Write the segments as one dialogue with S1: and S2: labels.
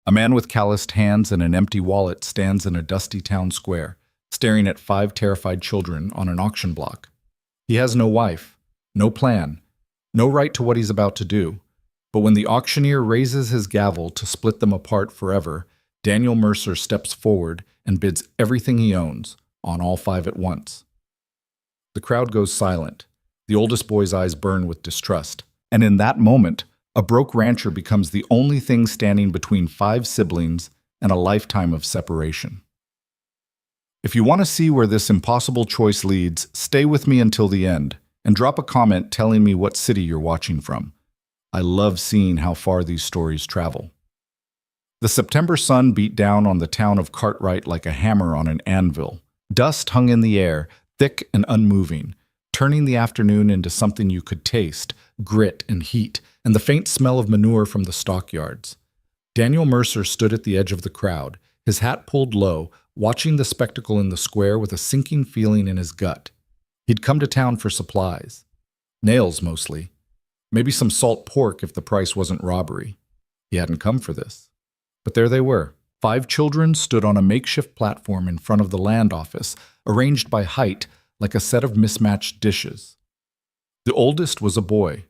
S1: A man with calloused hands and an empty wallet stands in a dusty town square, staring at 5 terrified children on an auction block. He has no wife, no plan, no right to what he's about to do. But when the auctioneer raises his gavel to split them apart forever, Daniel Mercer steps forward and bids everything he owns on all 5 at once. The crowd goes silent. The oldest boy's eyes burn with distrust. And in that moment, a broke rancher becomes the only thing standing between 5 siblings and a lifetime of separation. If you want to see where this impossible choice leads, stay with me until the end and drop a comment telling me what city you're watching from. I love seeing how far these stories travel. The September sun beat down on the town of Cartwright like a hammer on an anvil. Dust hung in the air, thick and unmoving, turning the afternoon into something you could taste, grit and heat, and the faint smell of manure from the stockyards. Daniel Mercer stood at the edge of the crowd, his hat pulled low, watching the spectacle in the square with a sinking feeling in his gut. He'd come to town for supplies. Nails, mostly. Maybe some salt pork if the price wasn't robbery. He hadn't come for this. But there they were. 5 children stood on a makeshift platform in front of the land office, arranged by height like a set of mismatched dishes. The oldest was a boy,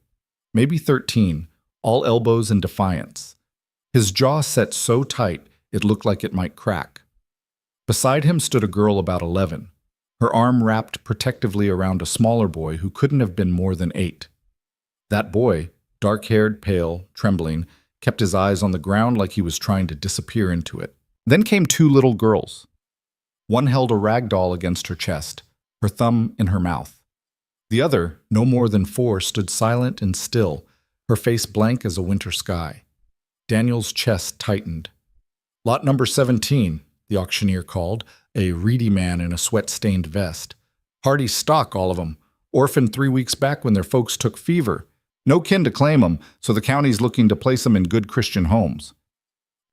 S1: maybe 13, all elbows and defiance. His jaw set so tight it looked like it might crack. Beside him stood a girl about 11, her arm wrapped protectively around a smaller boy who couldn't have been more than 8. That boy, dark-haired, pale, trembling, kept his eyes on the ground like he was trying to disappear into it. Then came 2 little girls. One held a rag doll against her chest, her thumb in her mouth. The other, no more than 4, stood silent and still, her face blank as a winter sky. Daniel's chest tightened. "Lot number 17, the auctioneer called, a reedy man in a sweat-stained vest. "Hardy stock, all of 'em. Orphaned 3 weeks back when their folks took fever. No kin to claim 'em, so the county's looking to place 'em in good Christian homes."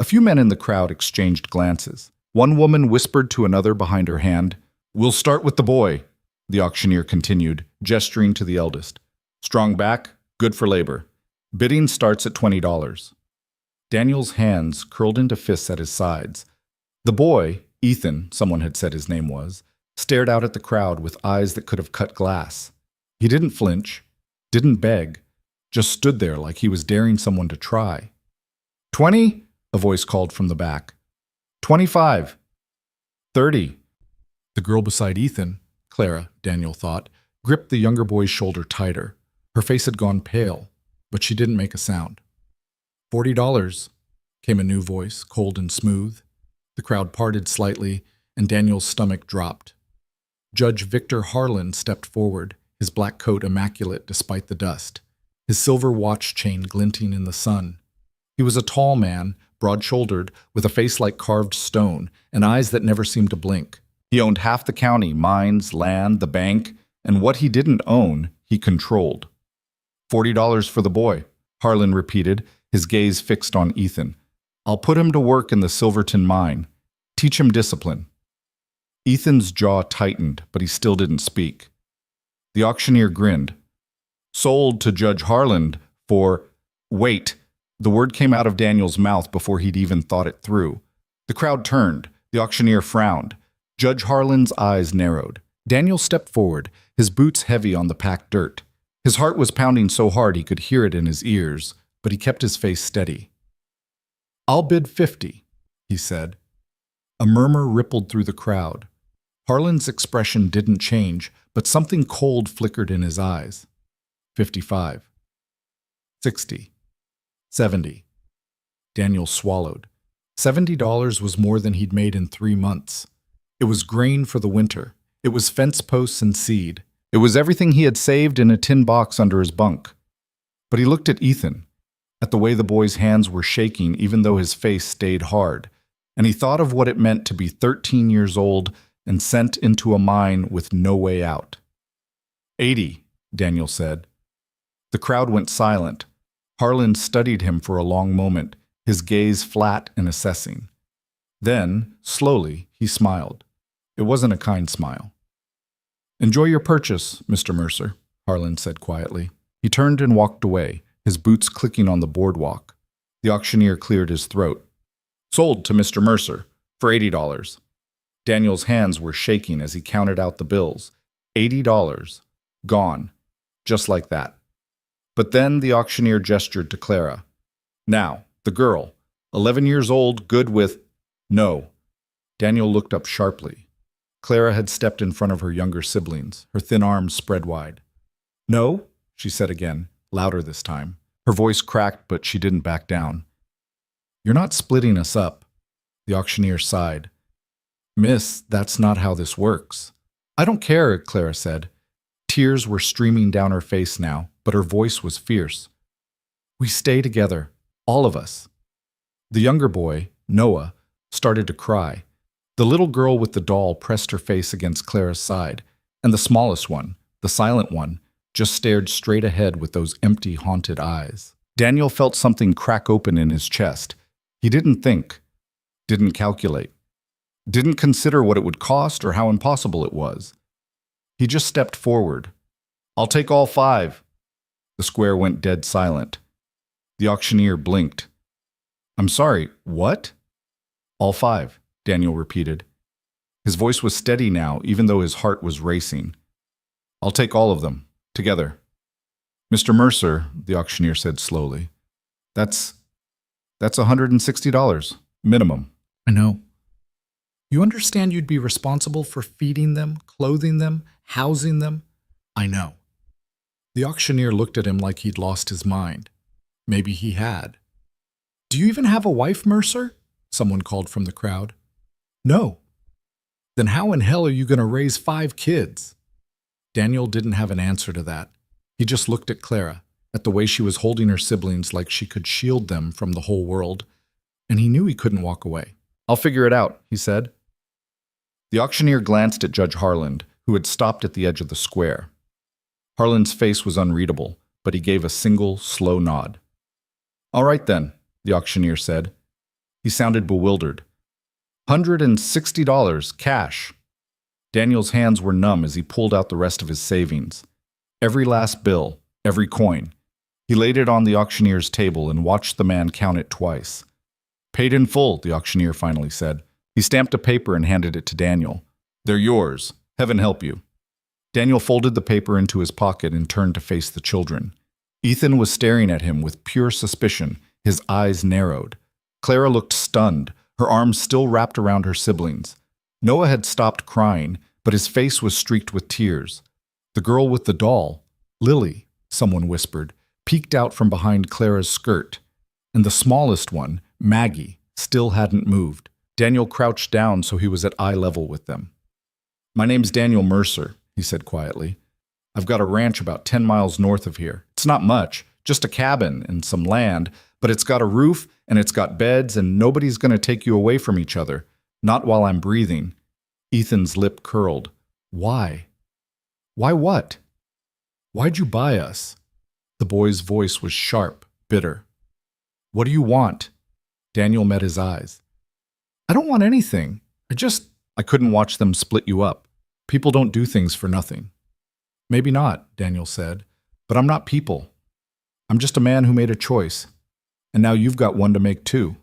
S1: A few men in the crowd exchanged glances. One woman whispered to another behind her hand. "We'll start with the boy," the auctioneer continued, gesturing to the eldest. "Strong back, good for labor. Bidding starts at $20. Daniel's hands curled into fists at his sides. The boy, Ethan, someone had said his name was, stared out at the crowd with eyes that could have cut glass. He didn't flinch, didn't beg, just stood there like he was daring someone to try. "20?" a voice called from the back. "25. 30. The girl beside Ethan, Clara, Daniel thought, gripped the younger boy's shoulder tighter. Her face had gone pale, but she didn't make a sound. $40, came a new voice, cold and smooth. The crowd parted slightly, and Daniel's stomach dropped. Judge Victor Harlan stepped forward, his black coat immaculate despite the dust, his silver watch chain glinting in the sun. He was a tall man, broad-shouldered, with a face like carved stone, and eyes that never seemed to blink. He owned half the county, mines, land, the bank, and what he didn't own, he controlled. $40 for the boy, Harlan repeated, his gaze fixed on Ethan. "I'll put him to work in the Silverton mine. Teach him discipline." Ethan's jaw tightened, but he still didn't speak. The auctioneer grinned. "Sold to Judge Harlan for—" "Wait!" The word came out of Daniel's mouth before he'd even thought it through. The crowd turned. The auctioneer frowned. Judge Harlan's eyes narrowed. Daniel stepped forward, his boots heavy on the packed dirt. His heart was pounding so hard he could hear it in his ears, but he kept his face steady. "I'll bid 50, he said. A murmur rippled through the crowd. Harlan's expression didn't change, but something cold flickered in his eyes. 55. 60. 70. Daniel swallowed. $70 was more than he'd made in 3 months. It was grain for the winter. It was fence posts and seed. It was everything he had saved in a tin box under his bunk. But he looked at Ethan, at the way the boy's hands were shaking even though his face stayed hard, and he thought of what it meant to be 13 years old and sent into a mine with no way out. 80, Daniel said. The crowd went silent. Harlan studied him for a long moment, his gaze flat and assessing. Then, slowly, he smiled. It wasn't a kind smile. "Enjoy your purchase, Mr. Mercer," Harlan said quietly. He turned and walked away, his boots clicking on the boardwalk. The auctioneer cleared his throat. Sold to Mr. Mercer for $80. Daniel's hands were shaking as he counted out the bills. $80. Gone. Just like that. But then the auctioneer gestured to Clara. Now, the girl, 11 years old, good with... No. Daniel looked up sharply. Clara had stepped in front of her younger siblings, her thin arms spread wide. No, she said again, louder this time. Her voice cracked, but she didn't back down. You're not splitting us up. The auctioneer sighed. Miss, that's not how this works. I don't care, Clara said. Tears were streaming down her face now, but her voice was fierce. We stay together, all of us. The younger boy, Noah, started to cry. The little girl with the doll pressed her face against Clara's side, and the smallest one, the silent one, just stared straight ahead with those empty, haunted eyes. Daniel felt something crack open in his chest. He didn't think, didn't calculate, didn't consider what it would cost or how impossible it was. He just stepped forward. I'll take all 5. The square went dead silent. The auctioneer blinked. I'm sorry, what? All 5, Daniel repeated. His voice was steady now, even though his heart was racing. I'll take all of them, together. Mr. Mercer, the auctioneer said slowly, that's $160, minimum. I know. You understand you'd be responsible for feeding them, clothing them, housing them? I know. The auctioneer looked at him like he'd lost his mind. Maybe he had. Do you even have a wife, Mercer? Someone called from the crowd. No. Then how in hell are you going to raise 5 kids? Daniel didn't have an answer to that. He just looked at Clara, at the way she was holding her siblings like she could shield them from the whole world, and he knew he couldn't walk away. I'll figure it out, he said. The auctioneer glanced at Judge Harland, who had stopped at the edge of the square. Harland's face was unreadable, but he gave a single, slow nod. All right then, the auctioneer said. He sounded bewildered. $160, cash. Daniel's hands were numb as he pulled out the rest of his savings. Every last bill, every coin. He laid it on the auctioneer's table and watched the man count it twice. Paid in full, the auctioneer finally said. He stamped a paper and handed it to Daniel. They're yours. Heaven help you. Daniel folded the paper into his pocket and turned to face the children. Ethan was staring at him with pure suspicion, his eyes narrowed. Clara looked stunned, her arms still wrapped around her siblings. Noah had stopped crying, but his face was streaked with tears. The girl with the doll, Lily, someone whispered, peeked out from behind Clara's skirt. And the smallest one, Maggie, still hadn't moved. Daniel crouched down so he was at eye level with them. My name's Daniel Mercer, he said quietly. I've got a ranch about 10 miles north of here. It's not much, just a cabin and some land, but it's got a roof and it's got beds and nobody's going to take you away from each other. Not while I'm breathing. Ethan's lip curled. Why? Why what? Why'd you buy us? The boy's voice was sharp, bitter. What do you want? Daniel met his eyes. I don't want anything. I couldn't watch them split you up. People don't do things for nothing. Maybe not, Daniel said, but I'm not people. I'm just a man who made a choice, and now you've got one to make too.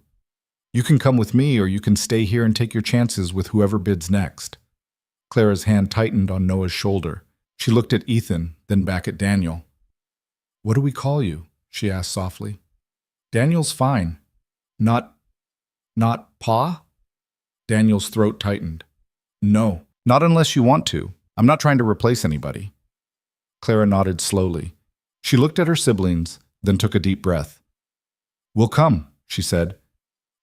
S1: You can come with me or you can stay here and take your chances with whoever bids next. Clara's hand tightened on Noah's shoulder. She looked at Ethan, then back at Daniel. What do we call you? She asked softly. Daniel's fine. Not Pa? Daniel's throat tightened. No, not unless you want to. I'm not trying to replace anybody. Clara nodded slowly. She looked at her siblings, then took a deep breath. We'll come, she said.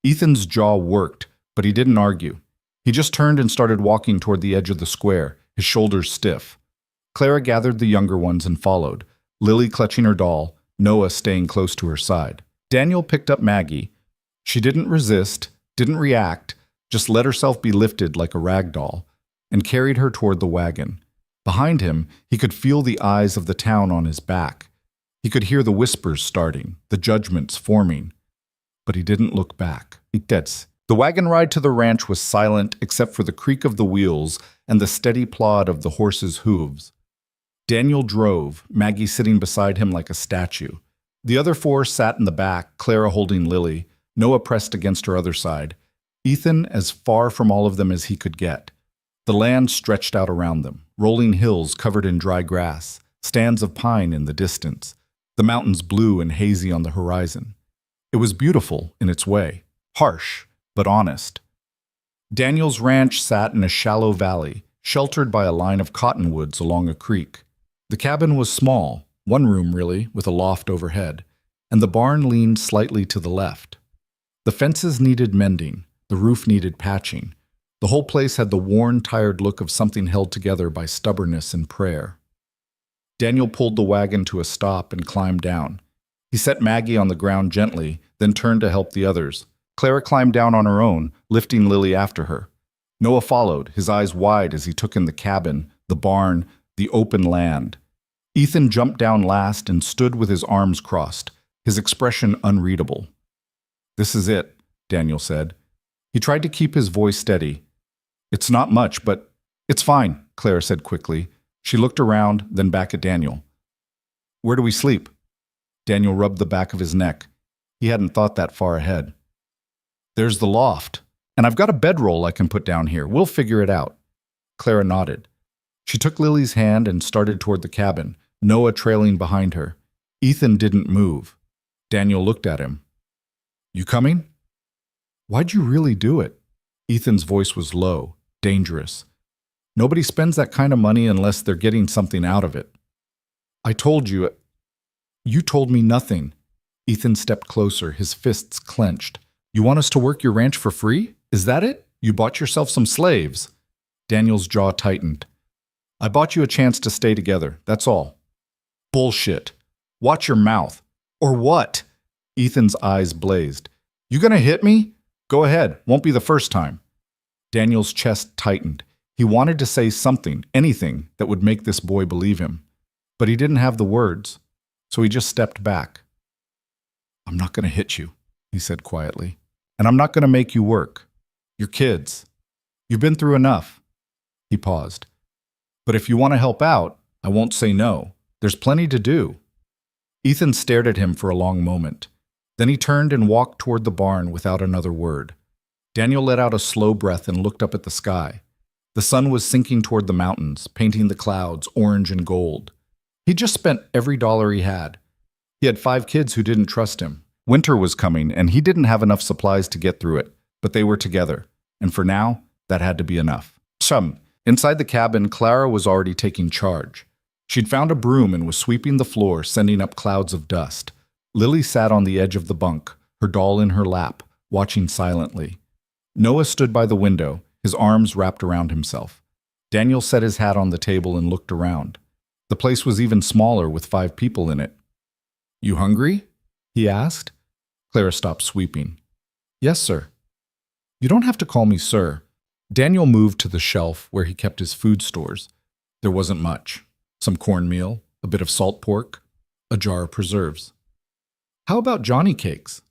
S1: Ethan's jaw worked, but he didn't argue. He just turned and started walking toward the edge of the square, his shoulders stiff. Clara gathered the younger ones and followed, Lily clutching her doll, Noah staying close to her side. Daniel picked up Maggie. She didn't resist, didn't react, just let herself be lifted like a rag doll, and carried her toward the wagon. Behind him, he could feel the eyes of the town on his back. He could hear the whispers starting, the judgments forming. But he didn't look back. The wagon ride to the ranch was silent except for the creak of the wheels and the steady plod of the horses' hooves. Daniel drove, Maggie sitting beside him like a statue. The other 4 sat in the back, Clara holding Lily, Noah pressed against her other side. Ethan as far from all of them as he could get. The land stretched out around them, rolling hills covered in dry grass, stands of pine in the distance, the mountains blue and hazy on the horizon. It was beautiful in its way, harsh, but honest. Daniel's ranch sat in a shallow valley, sheltered by a line of cottonwoods along a creek. The cabin was small, one room really, with a loft overhead, and the barn leaned slightly to the left. The fences needed mending, the roof needed patching. The whole place had the worn, tired look of something held together by stubbornness and prayer. Daniel pulled the wagon to a stop and climbed down. He set Maggie on the ground gently, then turned to help the others. Clara climbed down on her own, lifting Lily after her. Noah followed, his eyes wide as he took in the cabin, the barn, the open land. Ethan jumped down last and stood with his arms crossed, his expression unreadable. "This is it," Daniel said. He tried to keep his voice steady. "It's not much, but it's fine," Clara said quickly. She looked around, then back at Daniel. "Where do we sleep?" Daniel rubbed the back of his neck. He hadn't thought that far ahead. "There's the loft, and I've got a bedroll I can put down here. We'll figure it out." Clara nodded. She took Lily's hand and started toward the cabin, Noah trailing behind her. Ethan didn't move. Daniel looked at him. "You coming?" "Why'd you really do it?" Ethan's voice was low, dangerous. "Nobody spends that kind of money unless they're getting something out of it." "I told you." "You told me nothing." Ethan stepped closer, his fists clenched. "You want us to work your ranch for free? Is that it? You bought yourself some slaves." Daniel's jaw tightened. "I bought you a chance to stay together, that's all." "Bullshit. Watch your mouth." "Or what?" Ethan's eyes blazed. "You gonna hit me? Go ahead, won't be the first time." Daniel's chest tightened. He wanted to say something, anything, that would make this boy believe him. But he didn't have the words, so he just stepped back. "I'm not gonna hit you," he said quietly. "And I'm not gonna make you work. You're kids. You've been through enough." He paused. "But if you want to help out, I won't say no. There's plenty to do." Ethan stared at him for a long moment. Then he turned and walked toward the barn without another word. Daniel let out a slow breath and looked up at the sky. The sun was sinking toward the mountains, painting the clouds orange and gold. He'd just spent every dollar he had. He had 5 kids who didn't trust him. Winter was coming, and he didn't have enough supplies to get through it, but they were together, and for now, that had to be enough. Inside the cabin, Clara was already taking charge. She'd found a broom and was sweeping the floor, sending up clouds of dust. Lily sat on the edge of the bunk, her doll in her lap, watching silently. Noah stood by the window, his arms wrapped around himself. Daniel set his hat on the table and looked around. The place was even smaller with 5 people in it. "You hungry?" he asked. Clara stopped sweeping. "Yes, sir." "You don't have to call me sir." Daniel moved to the shelf where he kept his food stores. There wasn't much. Some cornmeal, a bit of salt pork, a jar of preserves. "How about Johnny cakes?"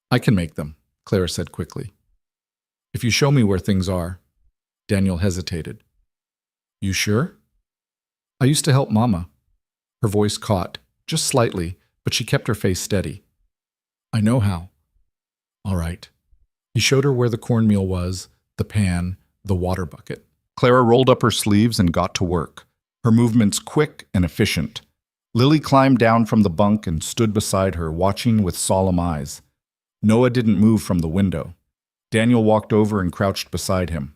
S1: "I can make them," Clara said quickly. "If you show me where things are." Daniel hesitated. "You sure?" "I used to help Mama." Her voice caught, just slightly, but she kept her face steady. "I know how." "All right." He showed her where the cornmeal was, the pan, the water bucket. Clara rolled up her sleeves and got to work, her movements quick and efficient. Lily climbed down from the bunk and stood beside her, watching with solemn eyes. Noah didn't move from the window. Daniel walked over and crouched beside him.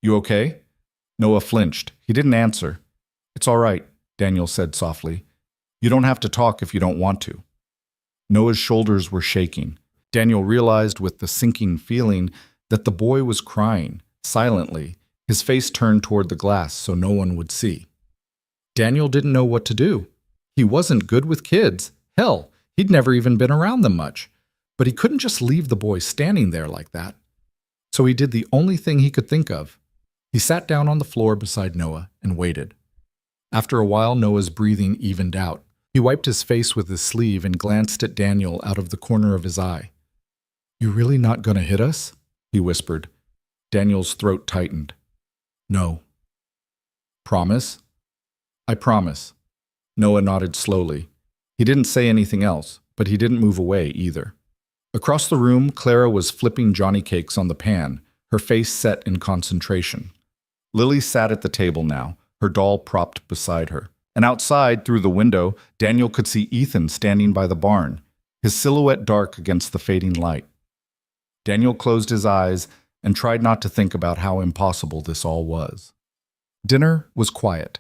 S1: "You okay?" Noah flinched. He didn't answer. "It's all right," Daniel said softly. "You don't have to talk if you don't want to." Noah's shoulders were shaking. Daniel realized with the sinking feeling that the boy was crying, silently, his face turned toward the glass so no one would see. Daniel didn't know what to do. He wasn't good with kids. Hell, he'd never even been around them much. But he couldn't just leave the boy standing there like that. So he did the only thing he could think of. He sat down on the floor beside Noah and waited. After a while, Noah's breathing evened out. He wiped his face with his sleeve and glanced at Daniel out of the corner of his eye. "You really not gonna hit us?" he whispered. Daniel's throat tightened. "No." "Promise?" "I promise." Noah nodded slowly. He didn't say anything else, but he didn't move away either. Across the room, Clara was flipping Johnny cakes on the pan, her face set in concentration. Lily sat at the table now, her doll propped beside her. And outside, through the window, Daniel could see Ethan standing by the barn, his silhouette dark against the fading light. Daniel closed his eyes and tried not to think about how impossible this all was. Dinner was quiet.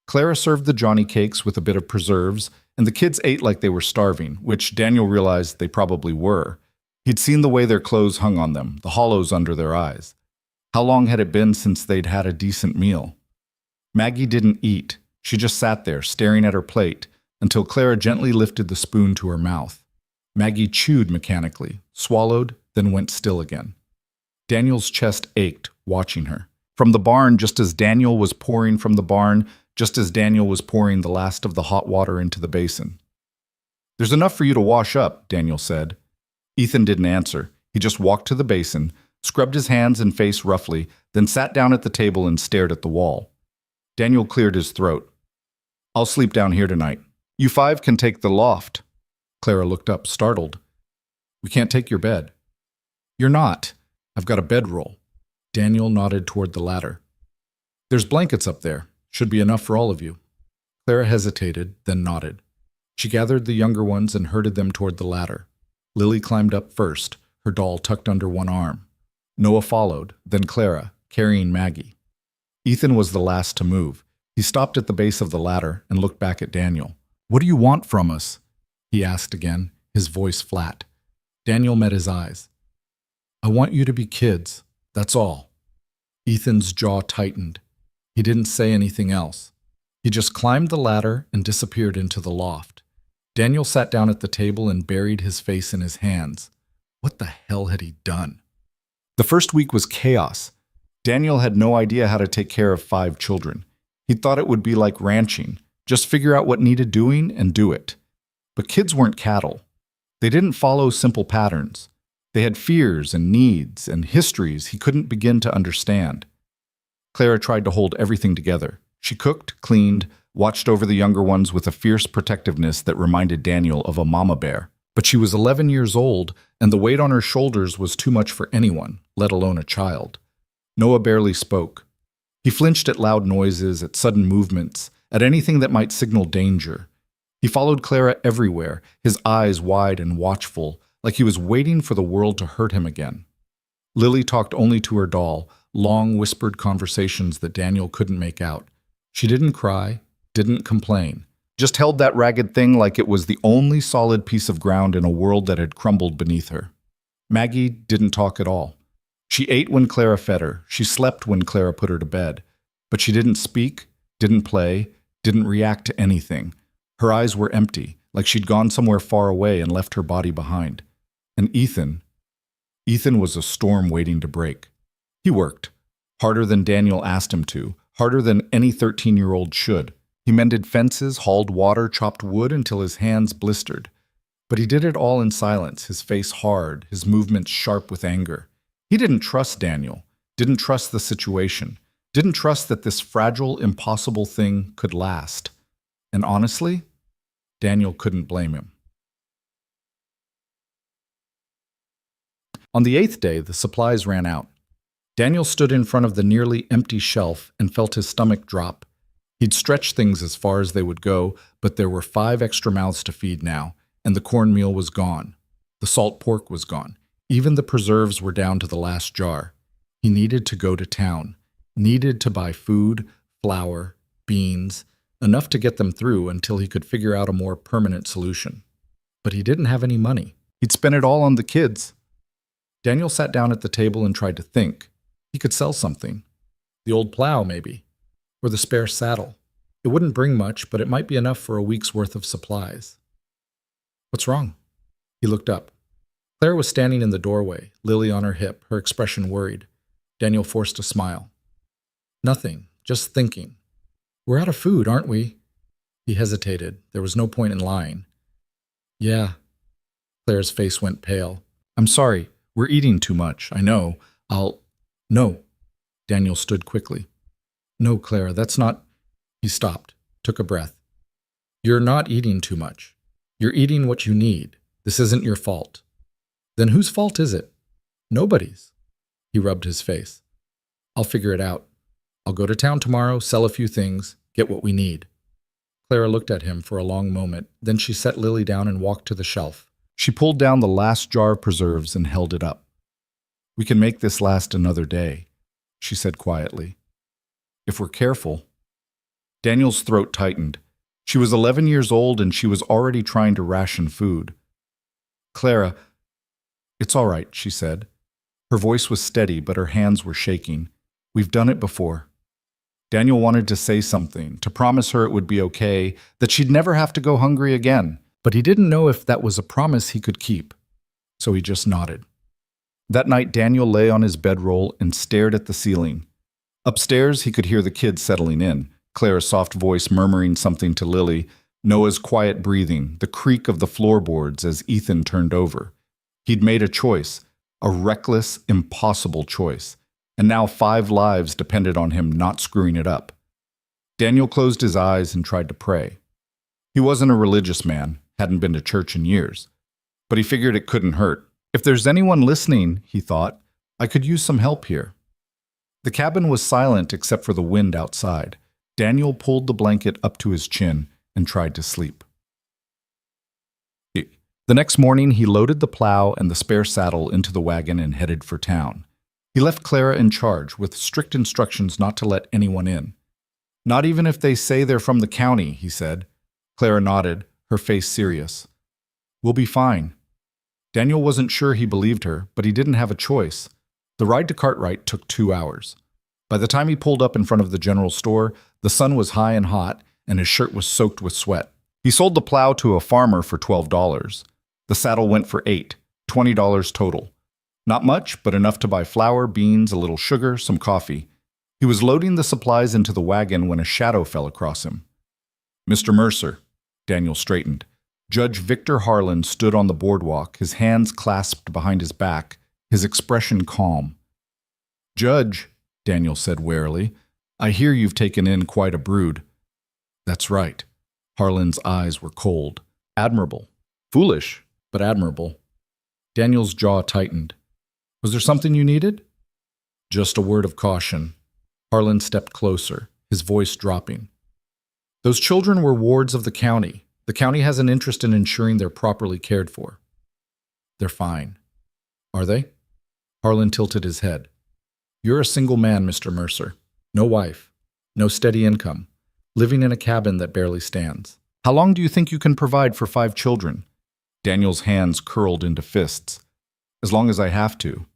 S1: Clara served the Johnny cakes with a bit of preserves, and the kids ate like they were starving, which Daniel realized they probably were. He'd seen the way their clothes hung on them, the hollows under their eyes. How long had it been since they'd had a decent meal? Maggie didn't eat. She just sat there, staring at her plate, until Clara gently lifted the spoon to her mouth. Maggie chewed mechanically, swallowed, then went still again. Daniel's chest ached, watching her. From the barn, just as Daniel was pouring the last of the hot water into the basin. "There's enough for you to wash up," Daniel said. Ethan didn't answer. He just walked to the basin, scrubbed his hands and face roughly, then sat down at the table and stared at the wall. Daniel cleared his throat. "I'll sleep down here tonight. You 5 can take the loft." Clara looked up, startled. "We can't take your bed." "You're not. I've got a bedroll." Daniel nodded toward the ladder. "There's blankets up there. Should be enough for all of you." Clara hesitated, then nodded. She gathered the younger ones and herded them toward the ladder. Lily climbed up first, her doll tucked under one arm. Noah followed, then Clara, carrying Maggie. Ethan was the last to move. He stopped at the base of the ladder and looked back at Daniel. "What do you want from us?" he asked again, his voice flat. Daniel met his eyes. "I want you to be kids, that's all." Ethan's jaw tightened. He didn't say anything else. He just climbed the ladder and disappeared into the loft. Daniel sat down at the table and buried his face in his hands. What the hell had he done? The first week was chaos. Daniel had no idea how to take care of 5 children. He thought it would be like ranching, just figure out what needed doing and do it. But kids weren't cattle. They didn't follow simple patterns. They had fears and needs and histories he couldn't begin to understand. Clara tried to hold everything together. She cooked, cleaned, watched over the younger ones with a fierce protectiveness that reminded Daniel of a mama bear. But she was 11 years old, and the weight on her shoulders was too much for anyone, let alone a child. Noah barely spoke. He flinched at loud noises, at sudden movements, at anything that might signal danger. He followed Clara everywhere, his eyes wide and watchful, like he was waiting for the world to hurt him again. Lily talked only to her doll, long whispered conversations that Daniel couldn't make out. She didn't cry, didn't complain, just held that ragged thing like it was the only solid piece of ground in a world that had crumbled beneath her. Maggie didn't talk at all. She ate when Clara fed her, she slept when Clara put her to bed, but she didn't speak, didn't play, didn't react to anything. Her eyes were empty, like she'd gone somewhere far away and left her body behind. And Ethan was a storm waiting to break. He worked, harder than Daniel asked him to, harder than any 13-year-old should. He mended fences, hauled water, chopped wood until his hands blistered. But he did it all in silence, his face hard, his movements sharp with anger. He didn't trust Daniel, didn't trust the situation, didn't trust that this fragile, impossible thing could last. And honestly, Daniel couldn't blame him. On the 8th day, the supplies ran out. Daniel stood in front of the nearly empty shelf and felt his stomach drop. He'd stretched things as far as they would go, but there were 5 extra mouths to feed now, and the cornmeal was gone. The salt pork was gone. Even the preserves were down to the last jar. He needed to go to town, needed to buy food, flour, beans, enough to get them through until he could figure out a more permanent solution. But he didn't have any money. He'd spent it all on the kids. Daniel sat down at the table and tried to think. He could sell something. The old plow, maybe. Or the spare saddle. It wouldn't bring much, but it might be enough for a week's worth of supplies. "What's wrong?" He looked up. Claire was standing in the doorway, Lily on her hip, her expression worried. Daniel forced a smile. "Nothing, just thinking. We're out of food, aren't we?" He hesitated. There was no point in lying. "Yeah." Claire's face went pale. "I'm sorry. We're eating too much. I know. No." Daniel stood quickly. "No, Clara, that's not—" He stopped, took a breath. "You're not eating too much. You're eating what you need. This isn't your fault. Then whose fault is it? Nobody's. He rubbed his face. I'll figure it out. I'll go to town tomorrow, sell a few things, get what we need. Clara looked at him for a long moment. Then she set Lily down and walked to the shelf. She pulled down the last jar of preserves and held it up. We can make this last another day, she said quietly. If we're careful. Daniel's throat tightened. She was 11 years old and she was already trying to ration food. Clara, it's all right, she said. Her voice was steady, but her hands were shaking. We've done it before. Daniel wanted to say something, to promise her it would be okay, that she'd never have to go hungry again, but he didn't know if that was a promise he could keep, so he just nodded. That night, Daniel lay on his bedroll and stared at the ceiling. Upstairs, he could hear the kids settling in, Clara's soft voice murmuring something to Lily, Noah's quiet breathing, the creak of the floorboards as Ethan turned over. He'd made a choice, a reckless, impossible choice, and now 5 lives depended on him not screwing it up. Daniel closed his eyes and tried to pray. He wasn't a religious man, hadn't been to church in years, but he figured it couldn't hurt. If there's anyone listening, he thought, I could use some help here. The cabin was silent except for the wind outside. Daniel pulled the blanket up to his chin and tried to sleep. The next morning, he loaded the plow and the spare saddle into the wagon and headed for town. He left Clara in charge, with strict instructions not to let anyone in. Not even if they say they're from the county, he said. Clara nodded, her face serious. We'll be fine. Daniel wasn't sure he believed her, but he didn't have a choice. The ride to Cartwright took 2 hours. By the time he pulled up in front of the general store, the sun was high and hot, and his shirt was soaked with sweat. He sold the plow to a farmer for $12. The saddle went for $8, $20 total. Not much, but enough to buy flour, beans, a little sugar, some coffee. He was loading the supplies into the wagon when a shadow fell across him. Mr. Mercer, Daniel straightened. Judge Victor Harlan stood on the boardwalk, his hands clasped behind his back, his expression calm. Judge, Daniel said warily, I hear you've taken in quite a brood. That's right. Harlan's eyes were cold. Admirable. Foolish, but admirable. Daniel's jaw tightened. Was there something you needed? Just a word of caution. Harlan stepped closer, his voice dropping. Those children were wards of the county. The county has an interest in ensuring they're properly cared for. They're fine. Are they? Harlan tilted his head. You're a single man, Mr. Mercer. No wife. No steady income. Living in a cabin that barely stands. How long do you think you can provide for 5 children? Daniel's hands curled into fists. As long as I have to.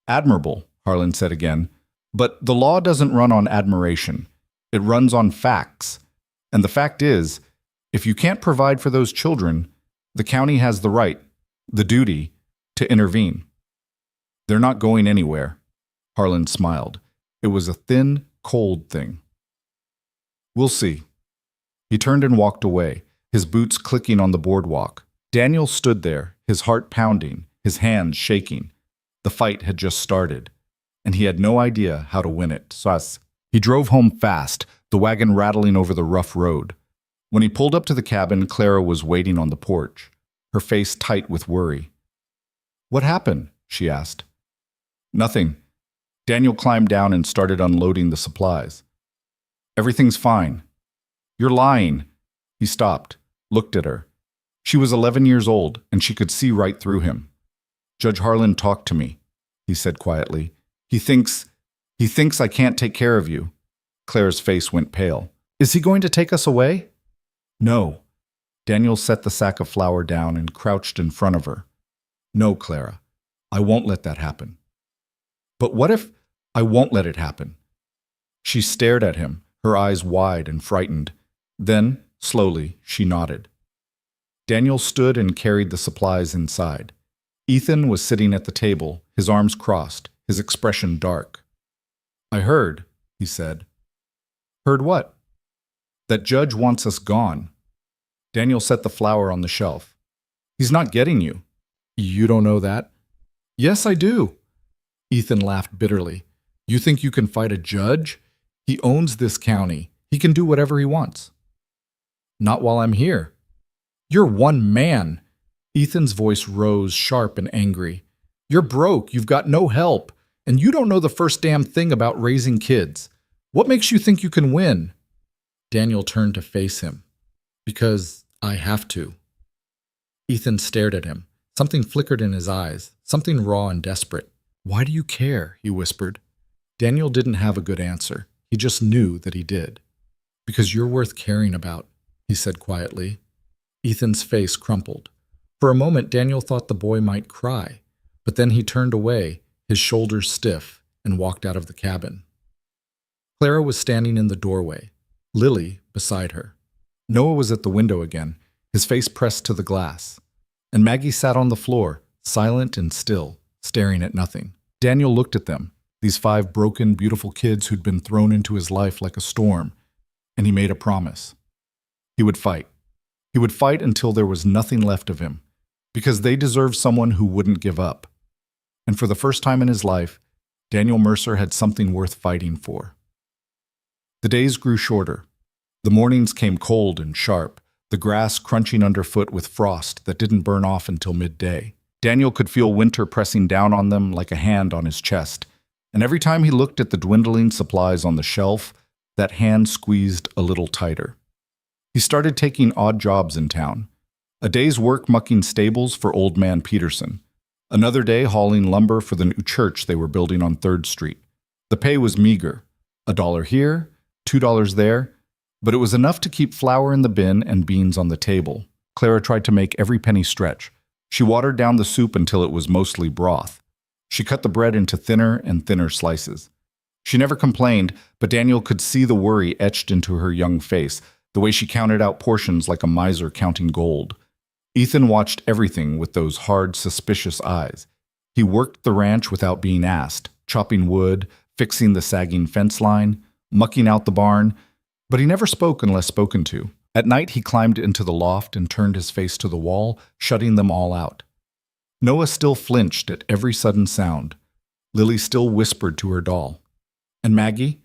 S1: Admirable, Harlan said again. But the law doesn't run on admiration. It runs on facts. And the fact is, if you can't provide for those children, the county has the right, the duty, to intervene. They're not going anywhere. Harlan smiled. It was a thin, cold thing. We'll see. He turned and walked away, his boots clicking on the boardwalk. Daniel stood there, his heart pounding, his hands shaking. The fight had just started, and he had no idea how to win it. He drove home fast, the wagon rattling over the rough road. When he pulled up to the cabin, Clara was waiting on the porch, her face tight with worry. What happened? She asked. Nothing. Daniel climbed down and started unloading the supplies. Everything's fine. You're lying. He stopped, looked at her. She was 11 years old, and she could see right through him. Judge Harlan talked to me, he said quietly. He thinks I can't take care of you. Clara's face went pale. Is he going to take us away? No. Daniel set the sack of flour down and crouched in front of her. No, Clara. I won't let that happen. But what if I won't let it happen? She stared at him, her eyes wide and frightened. Then, slowly, she nodded. Daniel stood and carried the supplies inside. Ethan was sitting at the table, his arms crossed, his expression dark. I heard, he said. Heard what? That Judge wants us gone. Daniel set the flour on the shelf. He's not getting you. You don't know that? Yes, I do. Ethan laughed bitterly. You think you can fight a judge? He owns this county. He can do whatever he wants. Not while I'm here. You're one man. Ethan's voice rose sharp and angry. You're broke, you've got no help, and you don't know the first damn thing about raising kids. What makes you think you can win? Daniel turned to face him. Because I have to. Ethan stared at him. Something flickered in his eyes, something raw and desperate. Why do you care? He whispered. Daniel didn't have a good answer. He just knew that he did. Because you're worth caring about, he said quietly. Ethan's face crumpled. For a moment, Daniel thought the boy might cry, but then he turned away, his shoulders stiff, and walked out of the cabin. Clara was standing in the doorway, Lily beside her. Noah was at the window again, his face pressed to the glass, and Maggie sat on the floor, silent and still, staring at nothing. Daniel looked at them, these 5 broken, beautiful kids who'd been thrown into his life like a storm, and he made a promise. He would fight. He would fight until there was nothing left of him, because they deserved someone who wouldn't give up. And for the first time in his life, Daniel Mercer had something worth fighting for. The days grew shorter. The mornings came cold and sharp, the grass crunching underfoot with frost that didn't burn off until midday. Daniel could feel winter pressing down on them like a hand on his chest, and every time he looked at the dwindling supplies on the shelf, that hand squeezed a little tighter. He started taking odd jobs in town. A day's work mucking stables for Old Man Peterson. Another day hauling lumber for the new church they were building on 3rd Street. The pay was meager. $1 here, $2 there, but it was enough to keep flour in the bin and beans on the table. Clara tried to make every penny stretch. She watered down the soup until it was mostly broth. She cut the bread into thinner and thinner slices. She never complained, but Daniel could see the worry etched into her young face, the way she counted out portions like a miser counting gold. Ethan watched everything with those hard, suspicious eyes. He worked the ranch without being asked, chopping wood, fixing the sagging fence line, mucking out the barn, but he never spoke unless spoken to. At night, he climbed into the loft and turned his face to the wall, shutting them all out. Noah still flinched at every sudden sound. Lily still whispered to her doll. And Maggie?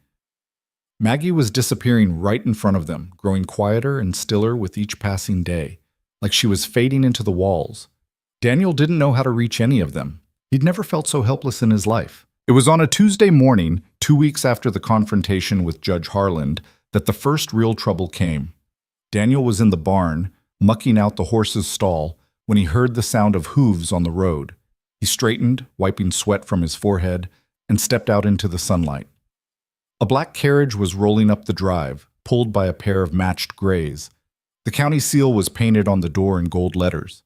S1: Maggie was disappearing right in front of them, growing quieter and stiller with each passing day, like she was fading into the walls. Daniel didn't know how to reach any of them. He'd never felt so helpless in his life. It was on a Tuesday morning, 2 weeks after the confrontation with Judge Harland, that the first real trouble came. Daniel was in the barn, mucking out the horse's stall, when he heard the sound of hooves on the road. He straightened, wiping sweat from his forehead, and stepped out into the sunlight. A black carriage was rolling up the drive, pulled by a pair of matched grays. The county seal was painted on the door in gold letters.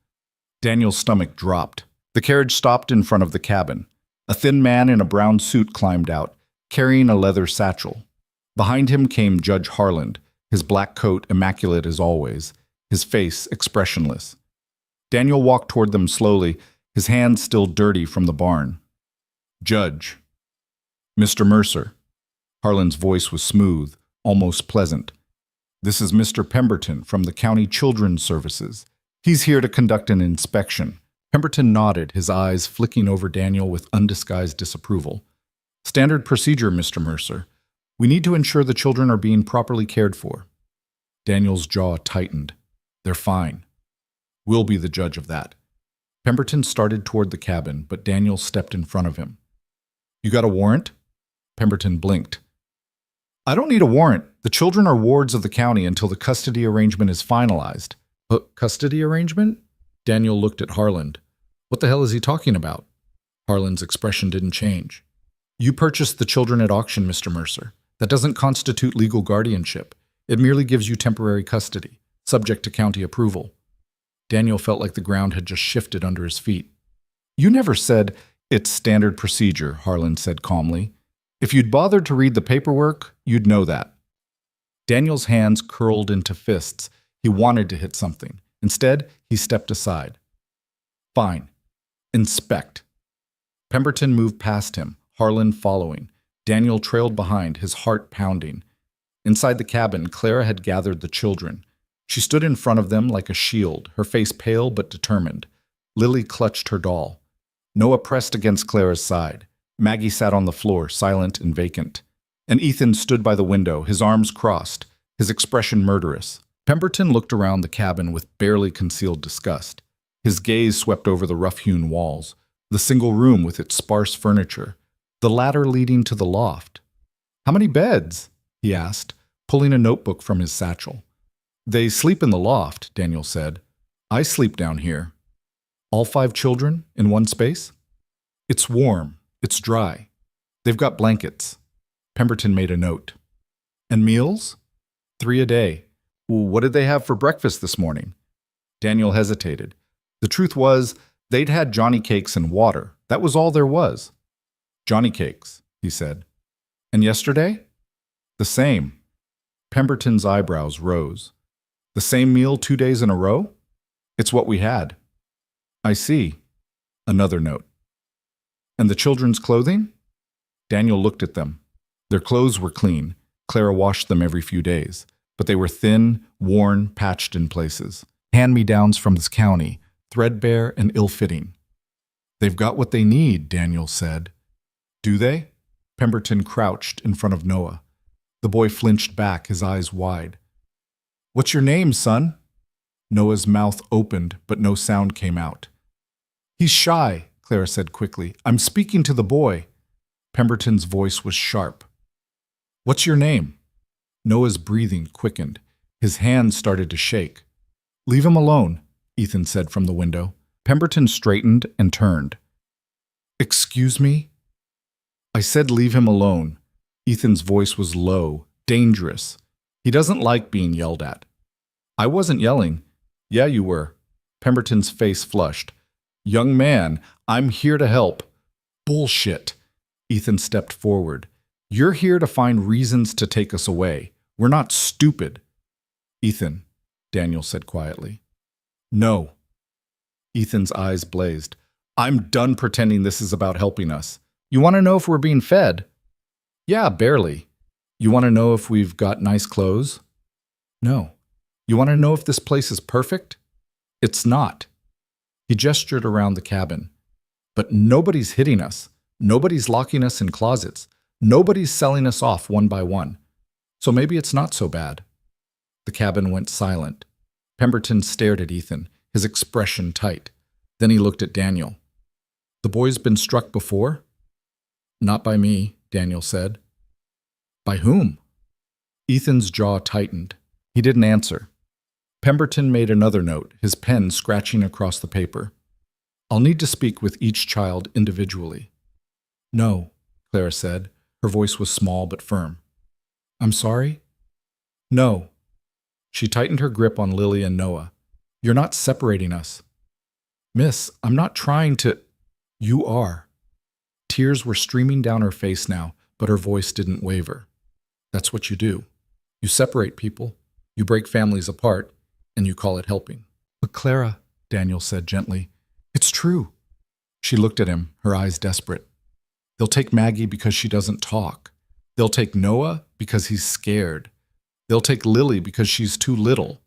S1: Daniel's stomach dropped. The carriage stopped in front of the cabin. A thin man in a brown suit climbed out, carrying a leather satchel. Behind him came Judge Harland, his black coat immaculate as always, his face expressionless. Daniel walked toward them slowly, his hands still dirty from the barn. Judge. Mr. Mercer. Harland's voice was smooth, almost pleasant. This is Mr. Pemberton from the County Children's Services. He's here to conduct an inspection. Pemberton nodded, his eyes flicking over Daniel with undisguised disapproval. Standard procedure, Mr. Mercer. We need to ensure the children are being properly cared for. Daniel's jaw tightened. They're fine. We'll be the judge of that. Pemberton started toward the cabin, but Daniel stepped in front of him. You got a warrant? Pemberton blinked. I don't need a warrant. The children are wards of the county until the custody arrangement is finalized. Custody arrangement? Daniel looked at Harland. What the hell is he talking about? Harland's expression didn't change. You purchased the children at auction, Mr. Mercer. That doesn't constitute legal guardianship. It merely gives you temporary custody, subject to county approval. Daniel felt like the ground had just shifted under his feet. You never said, it's standard procedure, Harland said calmly. If you'd bothered to read the paperwork, you'd know that. Daniel's hands curled into fists. He wanted to hit something. Instead, he stepped aside. Fine. Inspect. Pemberton moved past him, Harland following. Daniel trailed behind, his heart pounding. Inside the cabin, Clara had gathered the children. She stood in front of them like a shield, her face pale but determined. Lily clutched her doll. Noah pressed against Clara's side. Maggie sat on the floor, silent and vacant. And Ethan stood by the window, his arms crossed, his expression murderous. Pemberton looked around the cabin with barely concealed disgust. His gaze swept over the rough-hewn walls, the single room with its sparse furniture, the ladder leading to the loft. "How many beds?" he asked, pulling a notebook from his satchel. "They sleep in the loft," Daniel said. "I sleep down here." "All 5 children in one space?" "It's warm. It's dry. They've got blankets." Pemberton made a note. "And meals?" 3 a day. "What did they have for breakfast this morning?" Daniel hesitated. The truth was, they'd had Johnny cakes and water. That was all there was. "Johnny cakes," he said. "And yesterday?" "The same." Pemberton's eyebrows rose. "The same meal 2 days in a row?" "It's what we had." "I see." Another note. "And the children's clothing?" Daniel looked at them. Their clothes were clean. Clara washed them every few days, but they were thin, worn, patched in places. Hand-me-downs from this county, threadbare and ill-fitting. "They've got what they need," Daniel said. "Do they?" Pemberton crouched in front of Noah. The boy flinched back, his eyes wide. "What's your name, son?" Noah's mouth opened, but no sound came out. "He's shy," Clara said quickly. "I'm speaking to the boy." Pemberton's voice was sharp. "What's your name?" Noah's breathing quickened. His hands started to shake. "Leave him alone," Ethan said from the window. Pemberton straightened and turned. "Excuse me?" "I said leave him alone." Ethan's voice was low, dangerous. He doesn't like being yelled at. "I wasn't yelling." "Yeah, you were." Pemberton's face flushed. "Young man, I'm here to help." "Bullshit." Ethan stepped forward. "You're here to find reasons to take us away. We're not stupid." "Ethan," Daniel said quietly. "No." Ethan's eyes blazed. "I'm done pretending this is about helping us. You want to know if we're being fed?" "Yeah, barely." "You want to know if we've got nice clothes?" "No." "You want to know if this place is perfect?" "It's not." He gestured around the cabin. "But nobody's hitting us. Nobody's locking us in closets. Nobody's selling us off one by one. So maybe it's not so bad." The cabin went silent. Pemberton stared at Ethan, his expression tight. Then he looked at Daniel. "The boy's been struck before?" "Not by me," Daniel said. "By whom?" Ethan's jaw tightened. He didn't answer. Pemberton made another note, his pen scratching across the paper. "I'll need to speak with each child individually." "No," Clara said. Her voice was small but firm. "I'm sorry?" "No." She tightened her grip on Lily and Noah. "You're not separating us." "Miss, I'm not trying to—" "You are." Tears were streaming down her face now, but her voice didn't waver. "That's what you do. You separate people, you break families apart, and you call it helping." "But Clara," Daniel said gently, "it's true." She looked at him, her eyes desperate. "They'll take Maggie because she doesn't talk. They'll take Noah because he's scared. They'll take Lily because she's too little.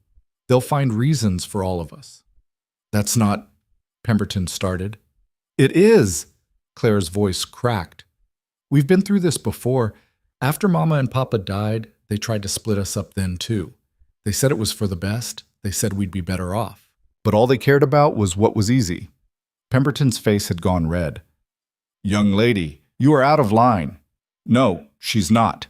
S1: They'll find reasons for all of us." "That's not—" Pemberton started. "It is!" Clara's voice cracked. "We've been through this before. After Mama and Papa died, they tried to split us up then too. They said it was for the best. They said we'd be better off. But all they cared about was what was easy." Pemberton's face had gone red. "Young lady, you are out of line." "No, she's not."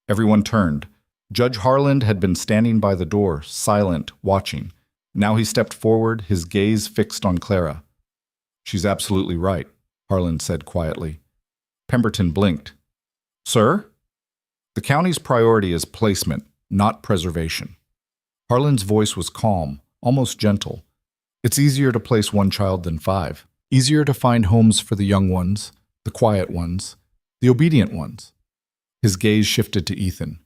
S1: Everyone turned. Judge Harland had been standing by the door, silent, watching. Now he stepped forward, his gaze fixed on Clara. "She's absolutely right," Harland said quietly. Pemberton blinked. "Sir?" "The county's priority is placement, not preservation." Harland's voice was calm, almost gentle. "It's easier to place one child than 5. Easier to find homes for the young ones, the quiet ones, the obedient ones." His gaze shifted to Ethan.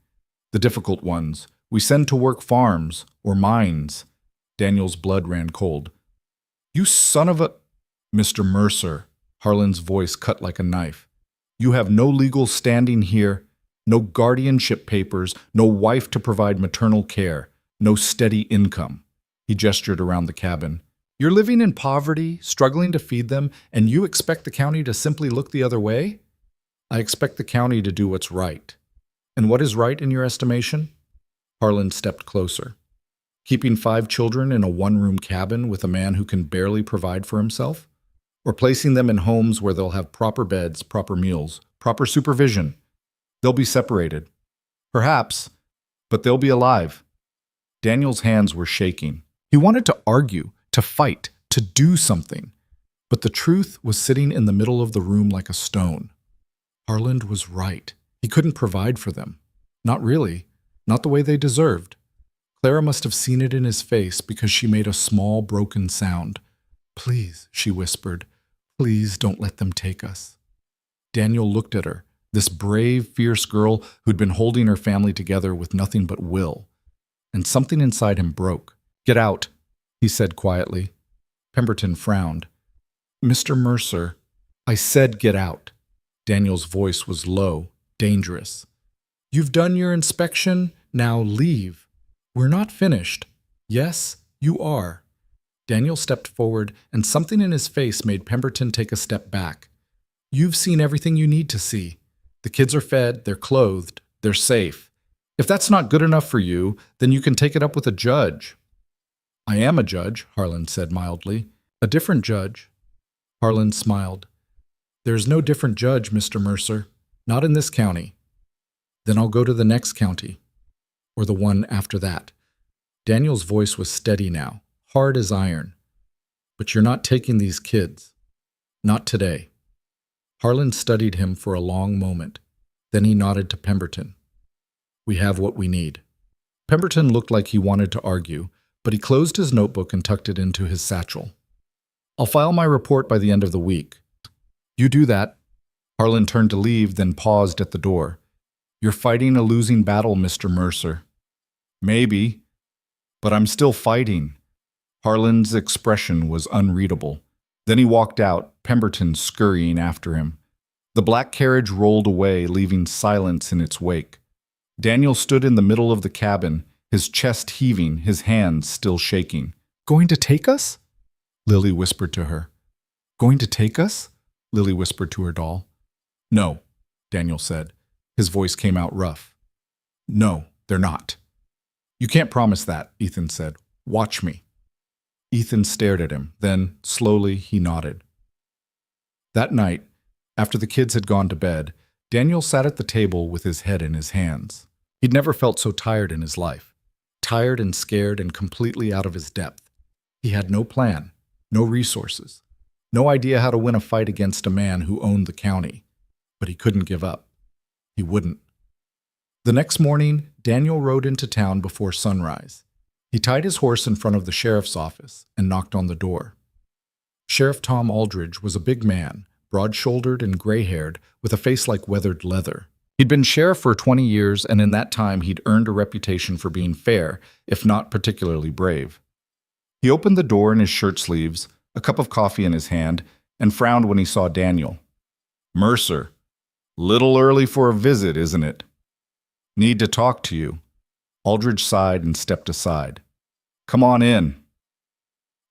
S1: "The difficult ones. We send to work farms or mines." Daniel's blood ran cold. "You son of a—" "Mr. Mercer," Harland's voice cut like a knife. "You have no legal standing here, no guardianship papers, no wife to provide maternal care, no steady income." He gestured around the cabin. "You're living in poverty, struggling to feed them, and you expect the county to simply look the other way?" "I expect the county to do what's right." "And what is right in your estimation?" Harland stepped closer. Keeping 5 children in a one-room cabin with a man who can barely provide for himself? Or placing them in homes where they'll have proper beds, proper meals, proper supervision? They'll be separated. Perhaps, but they'll be alive. Daniel's hands were shaking. He wanted to argue, to fight, to do something. But the truth was sitting in the middle of the room like a stone. Harland was right. He couldn't provide for them. Not really. Not the way they deserved. Clara must have seen it in his face because she made a small, broken sound. "Please," she whispered, "please don't let them take us." Daniel looked at her, this brave, fierce girl who'd been holding her family together with nothing but will. And something inside him broke. "Get out," he said quietly. Pemberton frowned. "Mr. Mercer, I said get out." Daniel's voice was low, dangerous. "You've done your inspection, now leave. We're not finished." "Yes, you are." Daniel stepped forward, and something in his face made Pemberton take a step back. "You've seen everything you need to see. The kids are fed, they're clothed, they're safe. If that's not good enough for you, then you can take it up with a judge." "I am a judge," Harland said mildly. "A different judge." Harland smiled. "There's no different judge, Mr. Mercer. Not in this county." "Then I'll go to the next county. Or the one after that." Daniel's voice was steady now, hard as iron. "But you're not taking these kids. Not today." Harland studied him for a long moment. Then he nodded to Pemberton. "We have what we need." Pemberton looked like he wanted to argue, but he closed his notebook and tucked it into his satchel. "I'll file my report by the end of the week." "You do that." Harland turned to leave, then paused at the door. "You're fighting a losing battle, Mr. Mercer." "Maybe, but I'm still fighting." Harland's expression was unreadable. Then he walked out, Pemberton scurrying after him. The black carriage rolled away, leaving silence in its wake. Daniel stood in the middle of the cabin, his chest heaving, his hands still shaking. "Going to take us?" Lily whispered to her. "Going to take us?" Lily whispered to her doll. "No," Daniel said. His voice came out rough. "No, they're not." "You can't promise that," Ethan said. "Watch me." Ethan stared at him. Then, slowly, he nodded. That night, after the kids had gone to bed, Daniel sat at the table with his head in his hands. He'd never felt so tired in his life. Tired and scared and completely out of his depth. He had no plan, no resources, no idea how to win a fight against a man who owned the county. But he couldn't give up. He wouldn't. The next morning, Daniel rode into town before sunrise. He tied his horse in front of the sheriff's office and knocked on the door. Sheriff Tom Aldridge was a big man, broad-shouldered and gray-haired, with a face like weathered leather. He'd been sheriff for 20 years, and in that time he'd earned a reputation for being fair, if not particularly brave. He opened the door in his shirt sleeves, a cup of coffee in his hand, and frowned when he saw Daniel. "Mercer, little early for a visit, isn't it?" "Need to talk to you." Aldridge sighed and stepped aside. "Come on in."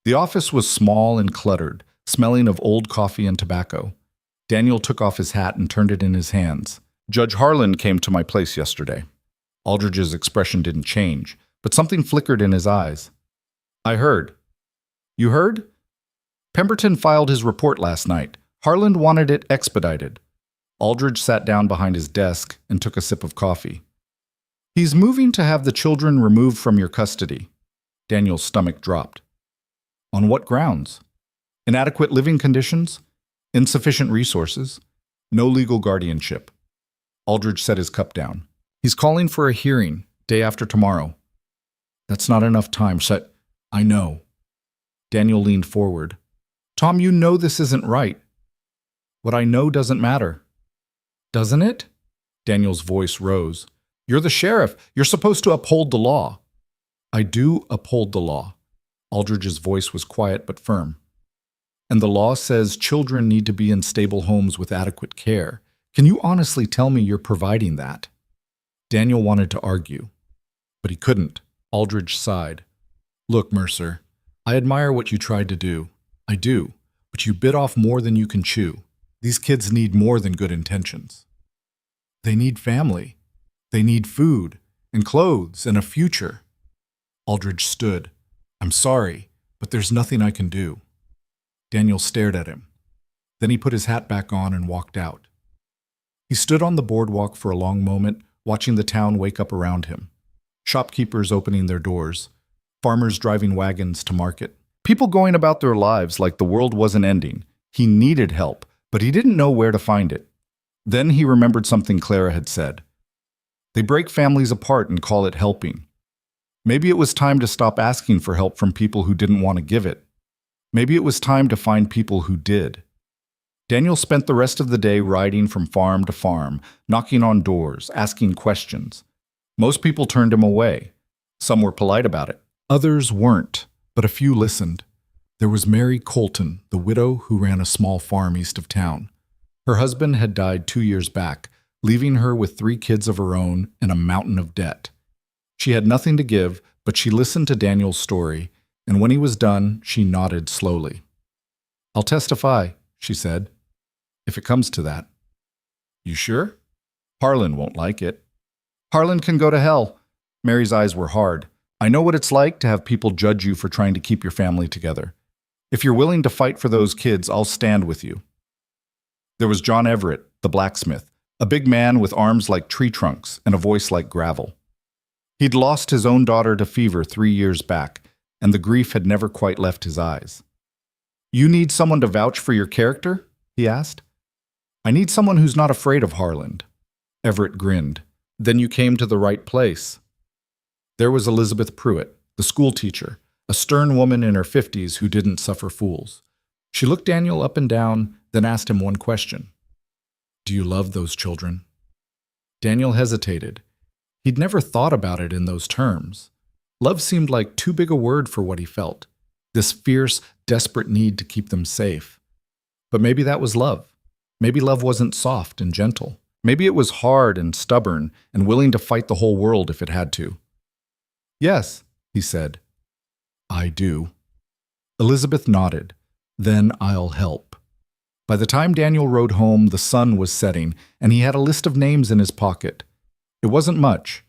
S1: The office was small and cluttered, smelling of old coffee and tobacco. Daniel took off his hat and turned it in his hands. "Judge Harland came to my place yesterday." Aldridge's expression didn't change, but something flickered in his eyes. "I heard." "You heard?" "Pemberton filed his report last night. Harland wanted it expedited." Aldridge sat down behind his desk and took a sip of coffee. "He's moving to have the children removed from your custody." Daniel's stomach dropped. "On what grounds?" "Inadequate living conditions, insufficient resources, no legal guardianship." Aldridge set his cup down. "He's calling for a hearing, day after tomorrow." "That's not enough time, I know." Daniel leaned forward. "Tom, you know this isn't right." "What I know doesn't matter." "Doesn't it?" Daniel's voice rose. "You're the sheriff. You're supposed to uphold the law." "I do uphold the law." Aldridge's voice was quiet but firm. "And the law says children need to be in stable homes with adequate care. Can you honestly tell me you're providing that?" Daniel wanted to argue, but he couldn't. Aldridge sighed. "Look, Mercer, I admire what you tried to do. I do, but you bit off more than you can chew. These kids need more than good intentions. They need family. They need food and clothes and a future." Aldridge stood. "I'm sorry, but there's nothing I can do." Daniel stared at him. Then he put his hat back on and walked out. He stood on the boardwalk for a long moment, watching the town wake up around him. Shopkeepers opening their doors, farmers driving wagons to market, people going about their lives like the world wasn't ending. He needed help, but he didn't know where to find it. Then he remembered something Clara had said. They break families apart and call it helping. Maybe it was time to stop asking for help from people who didn't want to give it. Maybe it was time to find people who did. Daniel spent the rest of the day riding from farm to farm, knocking on doors, asking questions. Most people turned him away. Some were polite about it. Others weren't, but a few listened. There was Mary Colton, the widow who ran a small farm east of town. Her husband had died 2 years back, leaving her with 3 kids of her own and a mountain of debt. She had nothing to give, but she listened to Daniel's story, and when he was done, she nodded slowly. "I'll testify," she said, "if it comes to that." "You sure?" "Harlan won't like it." "Harlan can go to hell." Mary's eyes were hard. "I know what it's like to have people judge you for trying to keep your family together. If you're willing to fight for those kids, I'll stand with you." There was John Everett, the blacksmith, a big man with arms like tree trunks and a voice like gravel. He'd lost his own daughter to fever 3 years back, and the grief had never quite left his eyes. "You need someone to vouch for your character?" he asked. "I need someone who's not afraid of Harlan." Everett grinned. "Then you came to the right place." There was Elizabeth Pruitt, the schoolteacher, a stern woman in her 50s who didn't suffer fools. She looked Daniel up and down, then asked him one question. "Do you love those children?" Daniel hesitated. He'd never thought about it in those terms. Love seemed like too big a word for what he felt, this fierce, desperate need to keep them safe. But maybe that was love. Maybe love wasn't soft and gentle. Maybe it was hard and stubborn and willing to fight the whole world if it had to. "Yes," he said. "I do." Elizabeth nodded. "Then I'll help." By the time Daniel rode home, the sun was setting, and he had a list of names in his pocket. It wasn't much,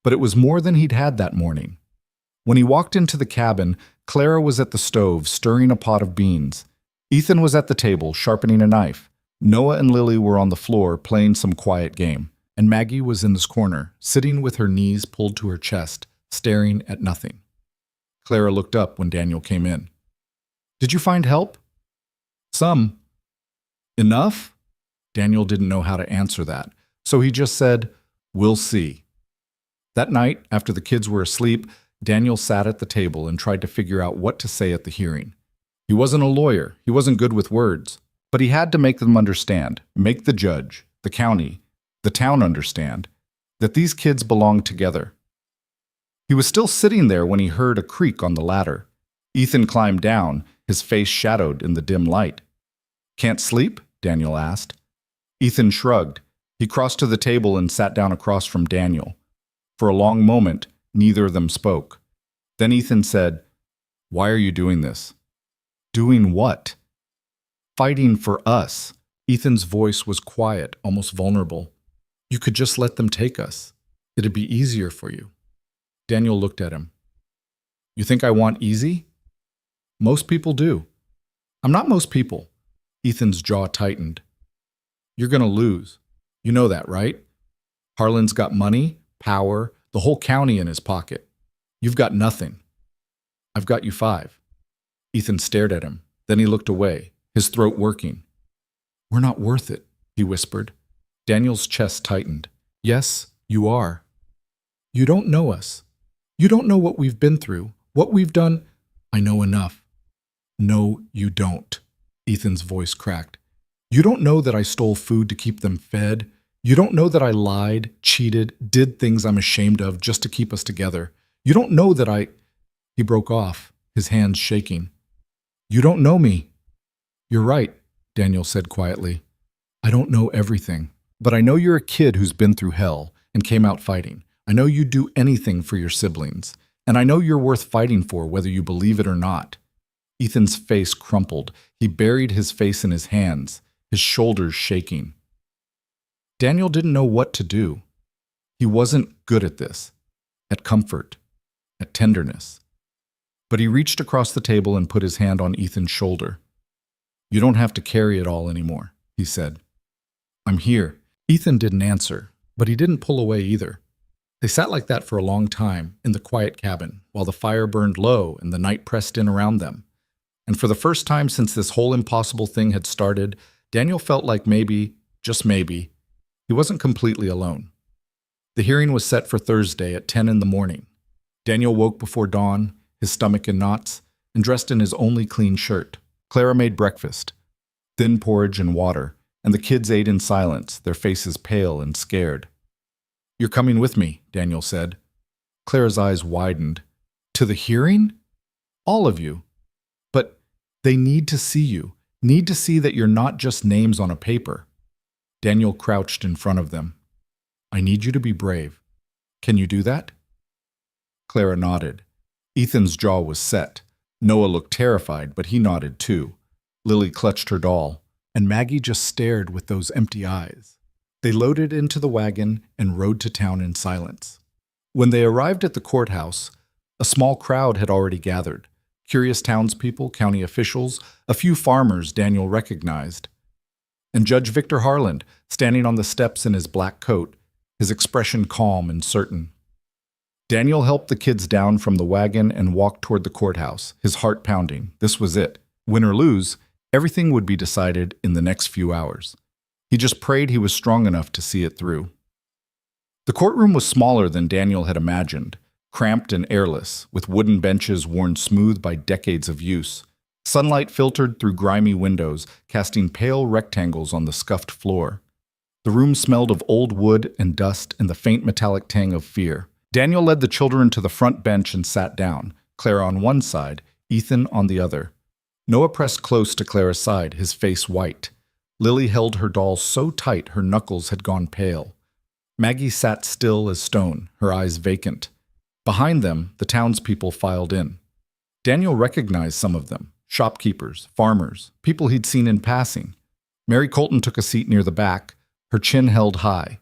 S1: but it was more than he'd had that morning. When he walked into the cabin, Clara was at the stove, stirring a pot of beans. Ethan was at the table, sharpening a knife. Noah and Lily were on the floor, playing some quiet game. And Maggie was in this corner, sitting with her knees pulled to her chest, staring at nothing. Clara looked up when Daniel came in. "Did you find help?" "Some." "Enough?" Daniel didn't know how to answer that, so he just said, "We'll see." That night, after the kids were asleep, Daniel sat at the table and tried to figure out what to say at the hearing. He wasn't a lawyer, he wasn't good with words, but he had to make them understand, make the judge, the county, the town understand, that these kids belonged together. He was still sitting there when he heard a creak on the ladder. Ethan climbed down, his face shadowed in the dim light. "Can't sleep?" Daniel asked. Ethan shrugged. He crossed to the table and sat down across from Daniel. For a long moment, neither of them spoke. Then Ethan said, "Why are you doing this?" "Doing what?" "Fighting for us." Ethan's voice was quiet, almost vulnerable. "You could just let them take us. It'd be easier for you." Daniel looked at him. "You think I want easy?" "Most people do." "I'm not most people." Ethan's jaw tightened. "You're going to lose. You know that, right? Harlan's got money, power, the whole county in his pocket. You've got nothing. I've got you 5. Ethan stared at him. Then he looked away, his throat working. "We're not worth it," he whispered. Daniel's chest tightened. "Yes, you are. You don't know us. You don't know what we've been through, what we've done." "I know enough." "No, you don't." Ethan's voice cracked. "You don't know that I stole food to keep them fed. You don't know that I lied, cheated, did things I'm ashamed of just to keep us together. You don't know that I—" He broke off, his hands shaking. "You don't know me." "You're right," Daniel said quietly. "I don't know everything, but I know you're a kid who's been through hell and came out fighting. I know you'd do anything for your siblings, and I know you're worth fighting for whether you believe it or not." Ethan's face crumpled. He buried his face in his hands, his shoulders shaking. Daniel didn't know what to do. He wasn't good at this, at comfort. at tenderness. But he reached across the table and put his hand on Ethan's shoulder. "You don't have to carry it all anymore," he said. "I'm here." Ethan didn't answer, but he didn't pull away either. They sat like that for a long time in the quiet cabin, while the fire burned low and the night pressed in around them. And for the first time since this whole impossible thing had started, Daniel felt like maybe, just maybe, he wasn't completely alone. The hearing was set for Thursday at 10 in the morning. Daniel woke before dawn, his stomach in knots, and dressed in his only clean shirt. Clara made breakfast, thin porridge and water, and the kids ate in silence, their faces pale and scared. "You're coming with me," Daniel said. Clara's eyes widened. "To the hearing? All of you? But they need to see you, need to see that you're not just names on a paper." Daniel crouched in front of them. "I need you to be brave. Can you do that?" Clara nodded. Ethan's jaw was set. Noah looked terrified, but he nodded too. Lily clutched her doll, and Maggie just stared with those empty eyes. They loaded into the wagon and rode to town in silence. When they arrived at the courthouse, a small crowd had already gathered. Curious townspeople, county officials, a few farmers Daniel recognized. And Judge Victor Harland, standing on the steps in his black coat, his expression calm and certain. Daniel helped the kids down from the wagon and walked toward the courthouse, his heart pounding. This was it. Win or lose, everything would be decided in the next few hours. He just prayed he was strong enough to see it through. The courtroom was smaller than Daniel had imagined, cramped and airless, with wooden benches worn smooth by decades of use. Sunlight filtered through grimy windows, casting pale rectangles on the scuffed floor. The room smelled of old wood and dust and the faint metallic tang of fear. Daniel led the children to the front bench and sat down, Clara on one side, Ethan on the other. Noah pressed close to Clara's side, his face white. Lily held her doll so tight her knuckles had gone pale. Maggie sat still as stone, her eyes vacant. Behind them, the townspeople filed in. Daniel recognized some of them, shopkeepers, farmers, people he'd seen in passing. Mary Colton took a seat near the back, her chin held high.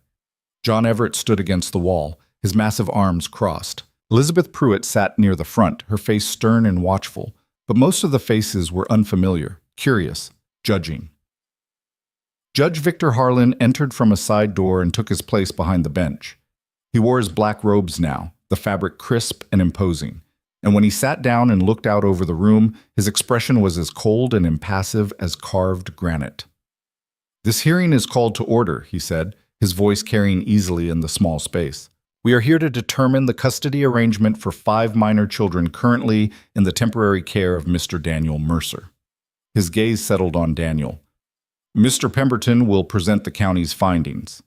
S1: John Everett stood against the wall, his massive arms crossed. Elizabeth Pruitt sat near the front, her face stern and watchful, but most of the faces were unfamiliar, curious, judging. Judge Victor Harlan entered from a side door and took his place behind the bench. He wore his black robes now, the fabric crisp and imposing, and when he sat down and looked out over the room, his expression was as cold and impassive as carved granite. "This hearing is called to order," he said, his voice carrying easily in the small space. "We are here to determine the custody arrangement for 5 minor children currently in the temporary care of Mr. Daniel Mercer." His gaze settled on Daniel. "Mr. Pemberton will present the county's findings."